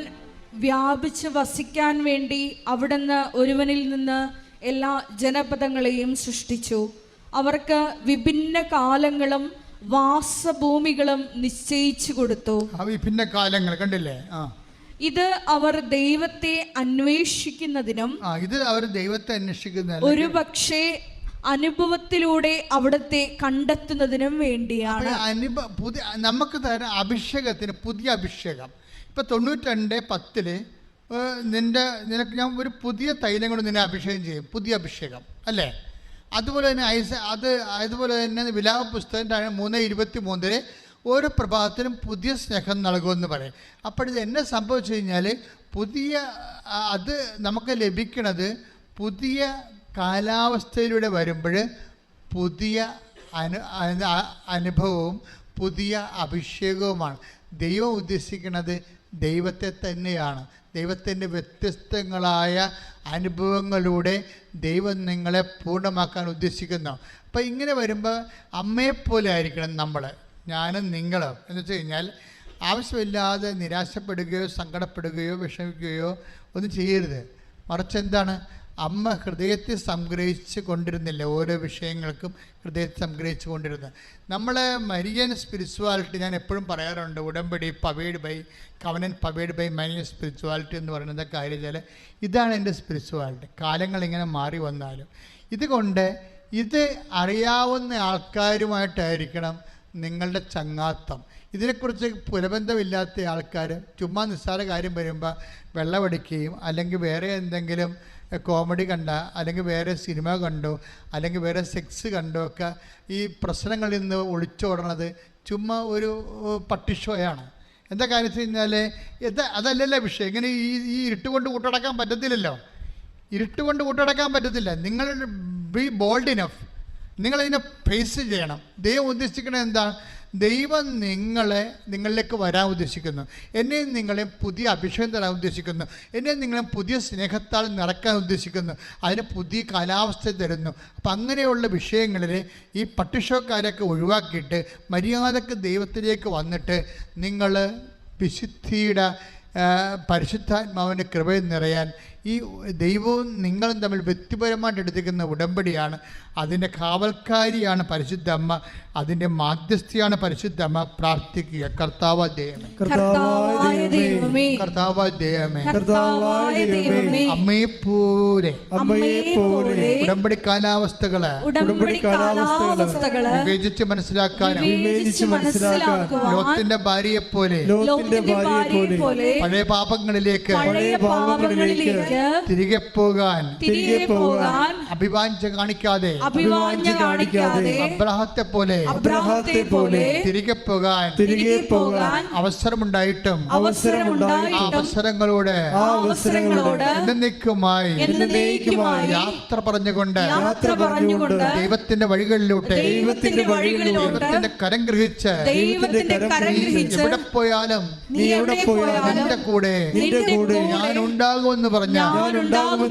വ്യാപിച്ച് വസിക്കാൻ വേണ്ടി അവിടുന്ന് ഒരുവനിൽ നിന്ന് എല്ലാ ജനപദങ്ങളെയും സൃഷ്ടിച്ചു. അവർക്ക് വിഭിന്ന കാലങ്ങളും വാസഭൂമികളും നിശ്ചയിച്ചു കൊടുത്തു. വിഭിന്ന കാലങ്ങൾ കണ്ടില്ലേ? ഇത് അവർ ദൈവത്തെ അന്വേഷിക്കുന്നതിനും ഒരു പക്ഷേ അനുഭവത്തിലൂടെ അവിടത്തെ കണ്ടെത്തുന്നതിനും വേണ്ടിയാണ്. നമുക്ക് തരാൻ അഭിഷേകത്തിന് പുതിയ അഭിഷേകം. ഇപ്പം 92:10 നിനക്ക് ഞാൻ ഒരു പുതിയ തൈലം കൊണ്ട് നിന്നെ അഭിഷേകം ചെയ്യും, പുതിയ അഭിഷേകം അല്ലേ? അതുപോലെ തന്നെ അതുപോലെ തന്നെ വിലാപ പുസ്തകം 3:23 ഓരോ പ്രഭാതത്തിനും പുതിയ സ്നേഹം നൽകുമെന്ന് പറയും. അപ്പോഴിത് എന്നെ സംഭവിച്ചു കഴിഞ്ഞാൽ അത് നമുക്ക് ലഭിക്കണത് പുതിയ കാലാവസ്ഥയിലൂടെ വരുമ്പോൾ പുതിയ അനുഭവവും പുതിയ അഭിഷേകവുമാണ്. ദൈവം ഉദ്ദേശിക്കുന്നത് ദൈവത്തെ തന്നെയാണ്. ദൈവത്തിൻ്റെ വ്യത്യസ്തങ്ങളായ അനുഭവങ്ങളിലൂടെ ദൈവം നിങ്ങളെ പൂർണ്ണമാക്കാൻ ഉദ്ദേശിക്കുന്നു. അപ്പോൾ ഇങ്ങനെ വരുമ്പോൾ അമ്മയെപ്പോലെ ആയിരിക്കണം നമ്മൾ, ഞാനും നിങ്ങളും. എന്ന് വെച്ച് കഴിഞ്ഞാൽ ആവശ്യമില്ലാതെ നിരാശപ്പെടുകയോ സങ്കടപ്പെടുകയോ വിഷമിക്കുകയോ ഒന്നും ചെയ്യരുത്. മറിച്ച് എന്താണ്, അമ്മ ഹൃദയത്തിൽ സംഗ്രഹിച്ച് കൊണ്ടിരുന്നില്ല, ഓരോ വിഷയങ്ങൾക്കും ഹൃദയത്തിൽ സംഗ്രഹിച്ച് കൊണ്ടിരുന്നത്. നമ്മളെ മരിയൻ സ്പിരിച്വാലിറ്റി ഞാൻ എപ്പോഴും പറയാറുണ്ട്, ഉടമ്പടി powered by covenant powered by Marian spirituality എന്ന് പറയുന്നത് കാര്യം വെച്ചാൽ ഇതാണ് എൻ്റെ സ്പിരിച്വാലിറ്റി. കാലങ്ങളിങ്ങനെ മാറി വന്നാലും ഇതുകൊണ്ട് ഇത് അറിയാവുന്ന ആൾക്കാരുമായിട്ടായിരിക്കണം നിങ്ങളുടെ ചങ്ങാത്തം. ഇതിനെക്കുറിച്ച് പുലബന്ധമില്ലാത്ത ആൾക്കാർ ചുമ്മാ നിസ്സാര കാര്യം വരുമ്പോൾ വെള്ളമടിക്കുകയും അല്ലെങ്കിൽ വേറെ എന്തെങ്കിലും കോമഡി കണ്ട അല്ലെങ്കിൽ വേറെ സിനിമ കണ്ടോ അല്ലെങ്കിൽ വേറെ സെക്സ് കണ്ടോ ഒക്കെ ഈ പ്രശ്നങ്ങളിൽ നിന്ന് ഒളിച്ചോടണത് ചുമ്മാ ഒരു പട്ടിഷോയാണ്. എന്താ കാര്യം വെച്ച് കഴിഞ്ഞാൽ അതല്ലല്ലോ വിഷയം. ഇങ്ങനെ ഈ ഇരുട്ടുകൊണ്ട് കൂട്ടടക്കാൻ പറ്റത്തില്ലല്ലോ, ഇരുട്ടുകൊണ്ട് കൂട്ടടക്കാൻ പറ്റത്തില്ല. നിങ്ങൾ ബി ബോൾഡ് ഇനഫ്, നിങ്ങളതിനെ ഫേസ് ചെയ്യണം. ദൈവം ഉദ്ദേശിക്കണത് എന്താണ്? ദൈവം നിങ്ങളിലേക്ക് വരാൻ ഉദ്ദേശിക്കുന്നു. എന്നെയും നിങ്ങളെയും പുതിയ അഭിഷേകം തരാൻ ഉദ്ദേശിക്കുന്നു. എന്നെയും നിങ്ങളെയും പുതിയ സ്നേഹത്താൽ നിറക്കാൻ ഉദ്ദേശിക്കുന്നു. അതിന് പുതിയ കാലാവസ്ഥ തരുന്നു. അപ്പം അങ്ങനെയുള്ള വിഷയങ്ങളിൽ ഈ പട്ടിഷോക്കാരൊക്കെ ഒഴിവാക്കിയിട്ട് മര്യാദക്ക് ദൈവത്തിലേക്ക് വന്നിട്ട് നിങ്ങൾ വിശുദ്ധിയുടെ പരിശുദ്ധാത്മാവിൻ്റെ കൃപയിൽ നിറയാൻ ഈ ദൈവവും നിങ്ങളും തമ്മിൽ വ്യക്തിപരമായിട്ട് എടുത്തിരിക്കുന്ന ഉടമ്പടിയാണ്. അതിൻ്റെ കാവൽക്കാരിയാണ് പരിശുദ്ധ അമ്മ, അതിൻ്റെ മാധ്യസ്ഥയാണ് പരിശുദ്ധ അമ്മ. പ്രാർത്ഥിക്കുക. കർത്താവായ ദൈവമേ, കർത്താവായ ദൈവമേ, അമ്മയെപ്പോലെ ഉടമ്പടി കാലാവസ്ഥകള് വിവേചിച്ച് മനസ്സിലാക്കാനും ലോത്തിന്റെ ഭാര്യയെപ്പോലെ പഴയ പാപങ്ങളിലേക്ക് തിരികെ പോകാൻ അഭിവാഞ്ച കാണിക്കാതെ അബ്രഹത്തെ പോലെ തിരികെ പോകാൻ അവസരമുണ്ടായിട്ടും അവസരങ്ങളോട് എന്നേക്കുമായി യാത്ര പറഞ്ഞുകൊണ്ട് ദൈവത്തിന്റെ വഴികളിലൂടെ ദൈവത്തിന്റെ കരം ഗ്രഹിച്ച് എവിടെ പോയാലും നിന്റെ കൂടെ ഞാനുണ്ടാകുമെന്ന് പറഞ്ഞ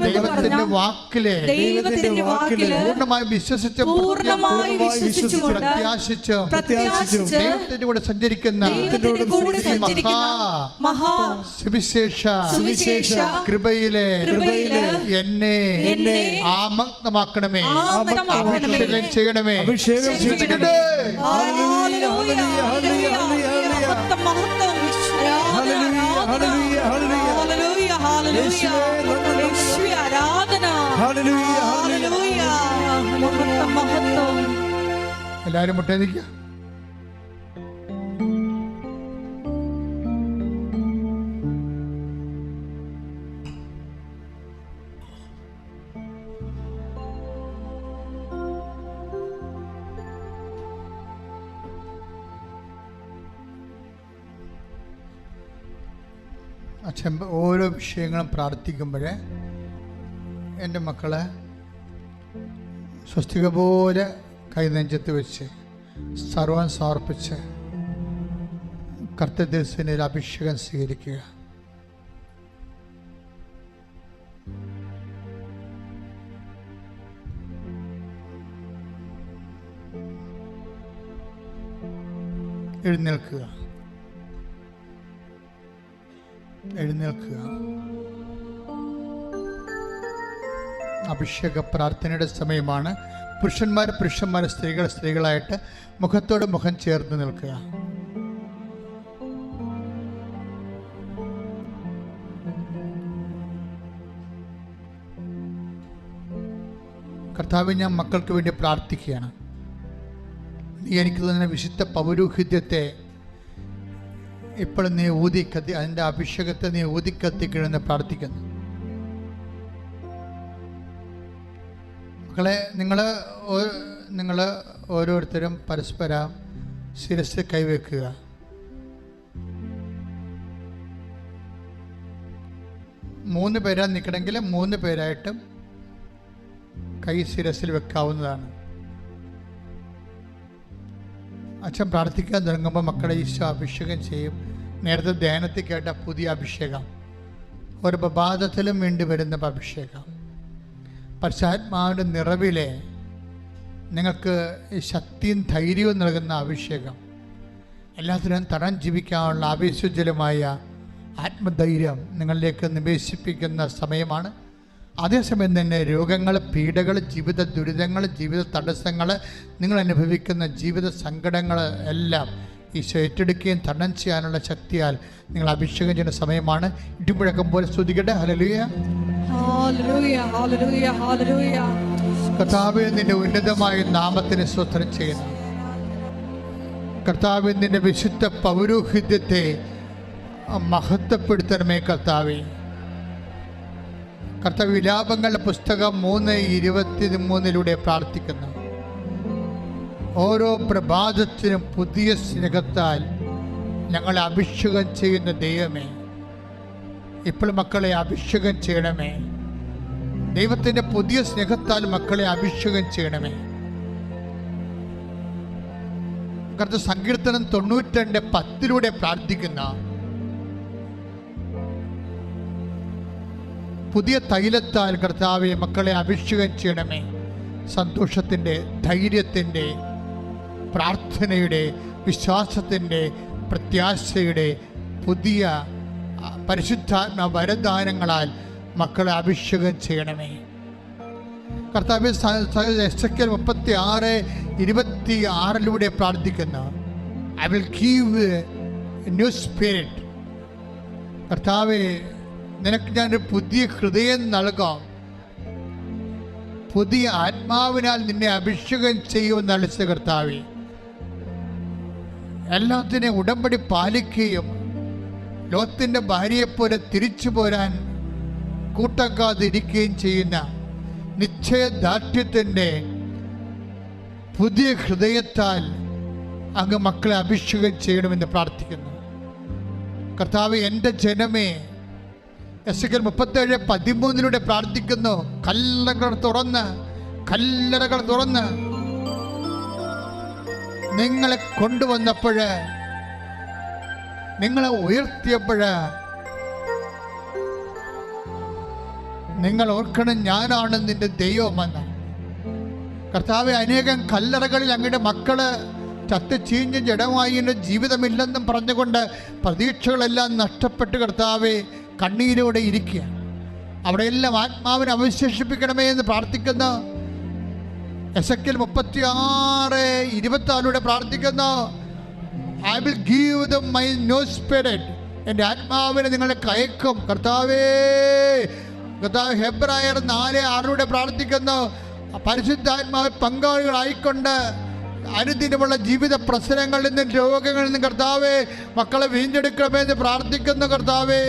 ദൈവത്തിന്റെ വാക്കിലെ പൂർണ്ണമായി വിശ്വസിച്ച് പ്രത്യാശിച്ചും ദൈവത്തിന്റെ കൂടെ സഞ്ചരിക്കുന്ന സുവിശേഷ കൃപയിലെ എന്നെ ആമഗ്നമാക്കണമേ, അഭിഷേകം ചെയ്യണമേ. എല്ലാവരും മുട്ടേ നിൽക്കുക. അച്ഛൻ ഓരോ വിഷയങ്ങളും പ്രാർത്ഥിക്കുമ്പോൾ എൻ്റെ മക്കളെ സ്വസ്തിക പോലെ കൈനെഞ്ചത്ത് വെച്ച് സർവം സമർപ്പിച്ച് കർത്തൃദിവസത്തിൽ അഭിഷേകം സ്വീകരിക്കുക. എഴുന്നേൽക്കുക, എഴുന്നേൽക്കുക. അഭിഷേക പ്രാർത്ഥനയുടെ സമയമാണ്. പുരുഷന്മാർ സ്ത്രീകളായിട്ട് മുഖത്തോട് മുഖം ചേർന്ന് നിൽക്കുക. കർത്താവേ, ഞാൻ മക്കൾക്ക് വേണ്ടി പ്രാർത്ഥിക്കുകയാണ്. നീ എനിക്ക് തന്നെ വിശുദ്ധ പൗരോഹിത്യത്തെ ഇപ്പോൾ നീ ഊതിക്കത്തി, അതിൻ്റെ അഭിഷേകത്തെ നീ ഊതിക്കത്തിക്കണമെന്ന് പ്രാർത്ഥിക്കുന്നു. മക്കളെ, നിങ്ങൾ ഓരോരുത്തരും പരസ്പരം ശിരസ് കൈവെക്കുക. മൂന്ന് പേരാ നിൽക്കണമെങ്കിൽ 3 പേരായിട്ടും കൈ ശിരസിൽ വെക്കാവുന്നതാണ്. അച്ഛൻ പ്രാർത്ഥിക്കാൻ തുടങ്ങുമ്പോൾ മക്കളെ ഈശോ അഭിഷേകം ചെയ്യും. നേരത്തെ ധ്യാനത്തിൽ കേട്ട പുതിയ അഭിഷേകം, ഒരു പ്രഭാതത്തിലും വേണ്ടി വരുന്ന അഭിഷേകം, പരിശുദ്ധാത്മാവിൻ്റെ നിറവിലെ നിങ്ങൾക്ക് ശക്തിയും ധൈര്യവും നൽകുന്ന അഭിഷേകം, എല്ലാത്തിനും തടം ജീവിക്കാനുള്ള ആവേശോജ്വലമായ ആത്മധൈര്യം നിങ്ങളിലേക്ക് നിവേശിപ്പിക്കുന്ന സമയമാണ്. അതേസമയം തന്നെ രോഗങ്ങൾ, പീഡകൾ, ജീവിത ദുരിതങ്ങൾ, ജീവിത തടസ്സങ്ങൾ, നിങ്ങൾ അനുഭവിക്കുന്ന ജീവിത സങ്കടങ്ങൾ എല്ലാം ഈശോ ഏറ്റെടുക്കുകയും തടം ചെയ്യാനുള്ള ശക്തിയാൽ നിങ്ങൾ അഭിഷേകം ചെയ്യുന്ന സമയമാണ്. ഇടിമുഴക്കം പോലെ സ്തുതിക്കട്ടെ. ഹല്ലേലൂയ, ഹല്ലേലൂയ, ഹല്ലേലൂയ, ഹല്ലേലൂയ. കർത്താവേ, നിന്റെ ഉന്നതമായ നാമത്തിന് സ്തോത്രം ചെയ്യുന്നു. കർത്താവേ, നിന്റെ വിശുദ്ധ പൗരോഹിത്യത്തെ മഹത്വപ്പെടുത്തണമേ കർത്താവേ. കർത്താവ് വിലാപങ്ങളുടെ പുസ്തകം 3:23 പ്രാർത്ഥിക്കുന്നു. ഓരോ പ്രഭാതത്തിനും പുതിയ സ്നേഹത്താൽ ഞങ്ങളെ അഭിഷേകം ചെയ്യുന്ന ദൈവമേ, ഇപ്പോൾ മക്കളെ അഭിഷേകം ചെയ്യണമേ. ദൈവത്തിൻ്റെ പുതിയ സ്നേഹത്താൽ മക്കളെ അഭിഷേകം ചെയ്യണമേ. കർത്താവ് സങ്കീർത്തനം 92:10 പ്രാർത്ഥിക്കുന്ന പുതിയ തൈലത്താൽ കർത്താവെ മക്കളെ അഭിഷേകം ചെയ്യണമേ. സന്തോഷത്തിൻ്റെ, ധൈര്യത്തിൻ്റെ, പ്രാർത്ഥനയുടെ, വിശ്വാസത്തിൻ്റെ, പ്രത്യാശയുടെ പുതിയ പരിശുദ്ധാത്മ വരദാനങ്ങളാൽ മക്കളെ അഭിഷേകം ചെയ്യണമേ. കർത്താവെ, എസെക്കിയേൽ 36:26 പ്രാർത്ഥിക്കുന്നു. I will give A new spirit. കർത്താവെ, നിനക്ക് ഞാനൊരു പുതിയ ഹൃദയം നൽകാം, പുതിയ ആത്മാവിനാൽ നിന്നെ അഭിഷേകം ചെയ്യുമെന്ന് അളിച്ച കർത്താവേ, എല്ലാത്തിനെയും ഉടമ്പടി പാലിക്കുകയും ലോത്തിന്റെ ഭാര്യയെപ്പോലെ തിരിച്ചു പോരാൻ കൂട്ടാക്കാതിരിക്കുകയും ചെയ്യുന്ന നിശ്ചയദാർഢ്യത്തിൻ്റെ പുതിയ ഹൃദയത്താൽ അങ്ങ് മക്കളെ അഭിഷേകം ചെയ്യണമെന്ന് പ്രാർത്ഥിക്കുന്നു. കർത്താവേ, എൻ്റെ ജനമേ, എസെക്കിയേൽ 37:13 പ്രാർത്ഥിക്കുന്നു. കല്ലറകൾ തുറന്ന് നിങ്ങളെ കൊണ്ടുവന്നപ്പോഴ്, നിങ്ങളെ ഉയർത്തിയപ്പോഴ് നിങ്ങൾ ഓർക്കണം, ഞാനാണ് നിന്റെ ദൈവമെന്ന്. കർത്താവെ, അനേകം കല്ലറകളിൽ അങ്ങയുടെ മക്കള് ചത്ത് ചീഞ്ഞ ജഡമായി ജീവിതമില്ലെന്നും പറഞ്ഞുകൊണ്ട് പ്രതീക്ഷകളെല്ലാം നഷ്ടപ്പെട്ട് കർത്താവെ കണ്ണീരോടെ ഇരിക്കുക. അവിടെയെല്ലാം ആത്മാവിനെ അവശേഷിപ്പിക്കണമേ എന്ന് പ്രാർത്ഥിക്കുന്നു. എസെക്കിയേൽ 36:24 പ്രാർത്ഥിക്കുന്നു. I will give dum my new spirit. എൻ്റെ ആത്മാവിനെ നിങ്ങളെ കയക്കും. കർത്താവേ, ഹെബ്രായർ 4:6 പ്രാർത്ഥിക്കുന്നു. പരിശുദ്ധാത്മാവ് പങ്കാളികളായിക്കൊണ്ട് അനുദിനമുള്ള ജീവിത പ്രശ്നങ്ങളിൽ നിന്നും രോഗങ്ങളിൽ നിന്നും കർത്താവേ മക്കളെ വീണ്ടെടുക്കണമെന്ന് പ്രാർത്ഥിക്കുന്ന കർത്താവേ,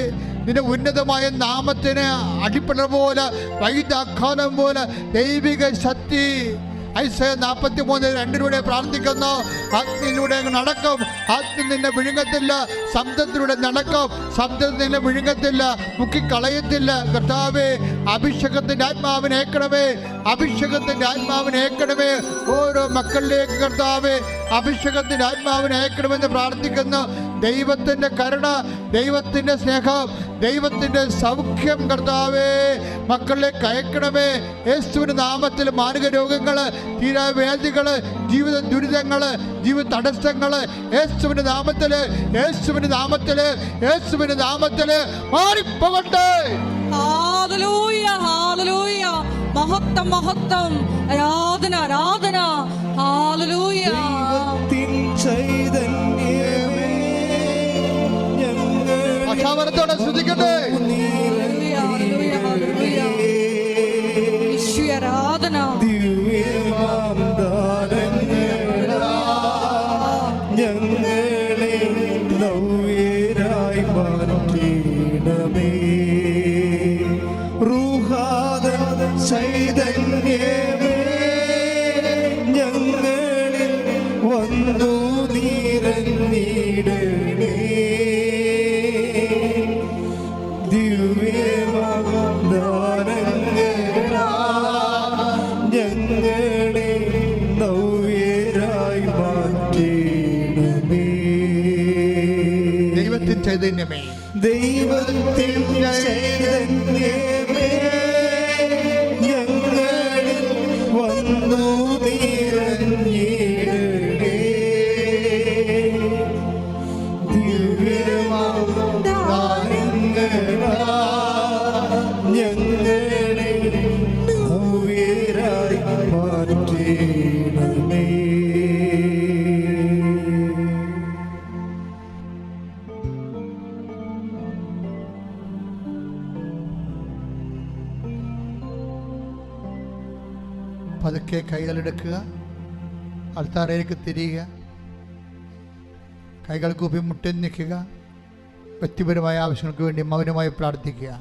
നിന്റെ ഉന്നതമായ നാമത്തിന് അടിപ്പട പോലെ വൈദ്യാഘാതം പോലെ ദൈവിക ശക്തി ഐസയ 43:2 പ്രാർത്ഥിക്കുന്നു. അഗ്നിയിലൂടെ നടക്കും, അഗ്നി നിന്നെ വിഴുങ്ങത്തില്ല. ശബ്ദത്തിലൂടെ നടക്കും, ശബ്ദം നിന്നെ വിഴുങ്ങത്തില്ല, മുക്കിക്കളയത്തില്ല. കർത്താവേ, അഭിഷേകത്തിൻ്റെ ആത്മാവിനെ ഏക്കണമേ, അഭിഷേകത്തിൻ്റെ ആത്മാവിനെ ഏക്കണമേ. ഓരോ മക്കളിലേക്ക് കർത്താവേ അഭിഷേകത്തിൻ്റെ ആത്മാവിനെ ഏക്കണമെന്ന് പ്രാർത്ഥിക്കുന്നു. ദൈവത്തിൻ്റെ കരുണ, ദൈവത്തിൻ്റെ സ്നേഹം, ദൈവത്തിൻ്റെ സൗഖ്യം കർത്താവേ മക്കളിലേക്ക് അയക്കണമേ. യേശുവിൻ്റെ നാമത്തിൽ മാരക രോഗങ്ങൾ, തീരാവേദികൾ, ജീവിത ദുരിതങ്ങൾ, ജീവിത തടസ്സങ്ങൾ യേശുവിൻ്റെ നാമത്തിൽ, യേശുവിൻ്റെ നാമത്തിൽ, യേശുവിൻ്റെ നാമത്തിൽ മാറിപ്പോകട്ടെ. ഹല്ലേലൂയ, ഹല്ലേലൂയ. മഹത്വം, മഹത്വം, ആരാധന, ആരാധന. ഹല്ലേലൂയ. ചൈതന്യമേ അക്ഷാവരത്തോടെ ശ്രദ്ധിക്കട്ടെ. ആരാധന. ദിവ്യമാം ദാനങ്ങളാൽ ഞങ്ങളെ നവ്യരായി മാറ്റണമേ. റൂഹാദ ചൈതന്യമേ ഞങ്ങളിൽ വന്നു നിറഞ്ഞിടണേ. ദിവ്യമാം ദാനങ്ങളാൽ ഞങ്ങളെ നവ്യരായി മാറ്റണമേ. ദൈവത്തിൻ ചൈതന്യമേ, ദൈവത്തിൻ ചൈതന്യമേ ഞങ്ങളിൽ വന്നു നിറഞ്ഞിടണേ. ദിവ്യമാം ദാനങ്ങളാൽ ഞങ്ങളെ നവ്യരായി മാറ്റണമേ. പതുക്കെ കൈകളെടുക്കുക, അൾത്താരയിലേക്ക് തിരിയുക, കൈകൾ കൂപ്പി മുട്ടി നിൽക്കുക. വ്യക്തിപരമായ ആവശ്യങ്ങൾക്ക് വേണ്ടി മൗനമായി പ്രാർത്ഥിക്കുക.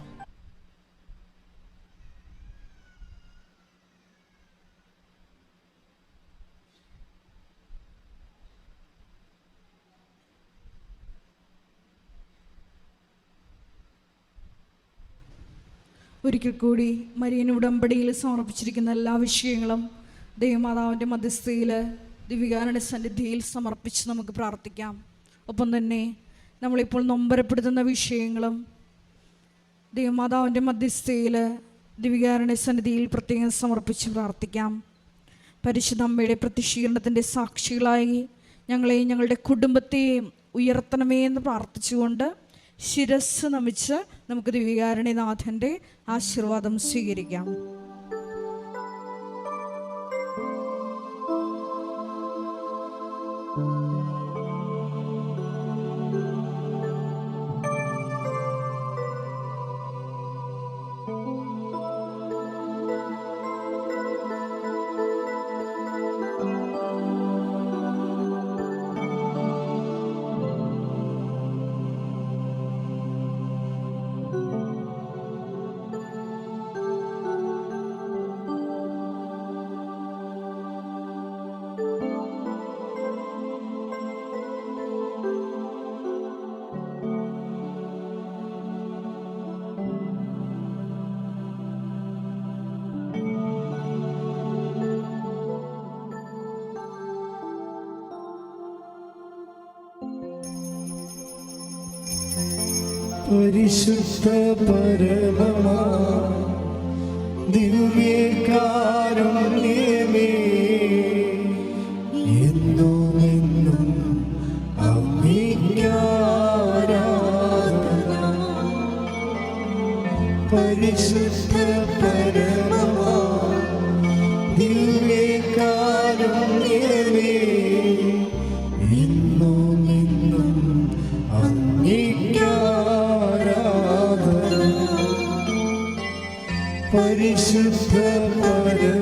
ഒരിക്കൽ കൂടി മരിയൻ ഉടമ്പടിയിൽ സമർപ്പിച്ചിരിക്കുന്ന എല്ലാ വിഷയങ്ങളും ദൈവമാതാവിൻ്റെ മധ്യസ്ഥയിൽ ദിവികാരുടെ സന്നിധിയിൽ സമർപ്പിച്ച് നമുക്ക് പ്രാർത്ഥിക്കാം. ഒപ്പം തന്നെ നമ്മളിപ്പോൾ നൊമ്പരപ്പെടുത്തുന്ന വിഷയങ്ങളും ദൈവമാതാവിൻ്റെ മധ്യസ്ഥയിൽ ദിവികാരുടെ സന്നിധിയിൽ പ്രത്യേകം സമർപ്പിച്ച് പ്രാർത്ഥിക്കാം. പരിശുദ്ധ അമ്മയുടെ പ്രത്യക്ഷീകരണത്തിൻ്റെ സാക്ഷികളായി ഞങ്ങളെയും ഞങ്ങളുടെ കുടുംബത്തെയും ഉയർത്തണമേ എന്ന് പ്രാർത്ഥിച്ചുകൊണ്ട് ശിരസ് നമിച്ച് നമുക്ക് ദിവികാരുണ്യനാഥൻ്റെ ആശീർവാദം സ്വീകരിക്കാം. പരിശുദ്ധ പരമമാ ദിവ്യകാരുണ്യമേ എന്നുമെന്നും അങ്ങേക്കാരാധന. പരിശുദ്ധ പരമമാ ദിവ്യകാരുണ്യമേ എന്നുമെന്നും അങ്ങേക്കാരാധന. പരിശുദ്ധ പരമമാ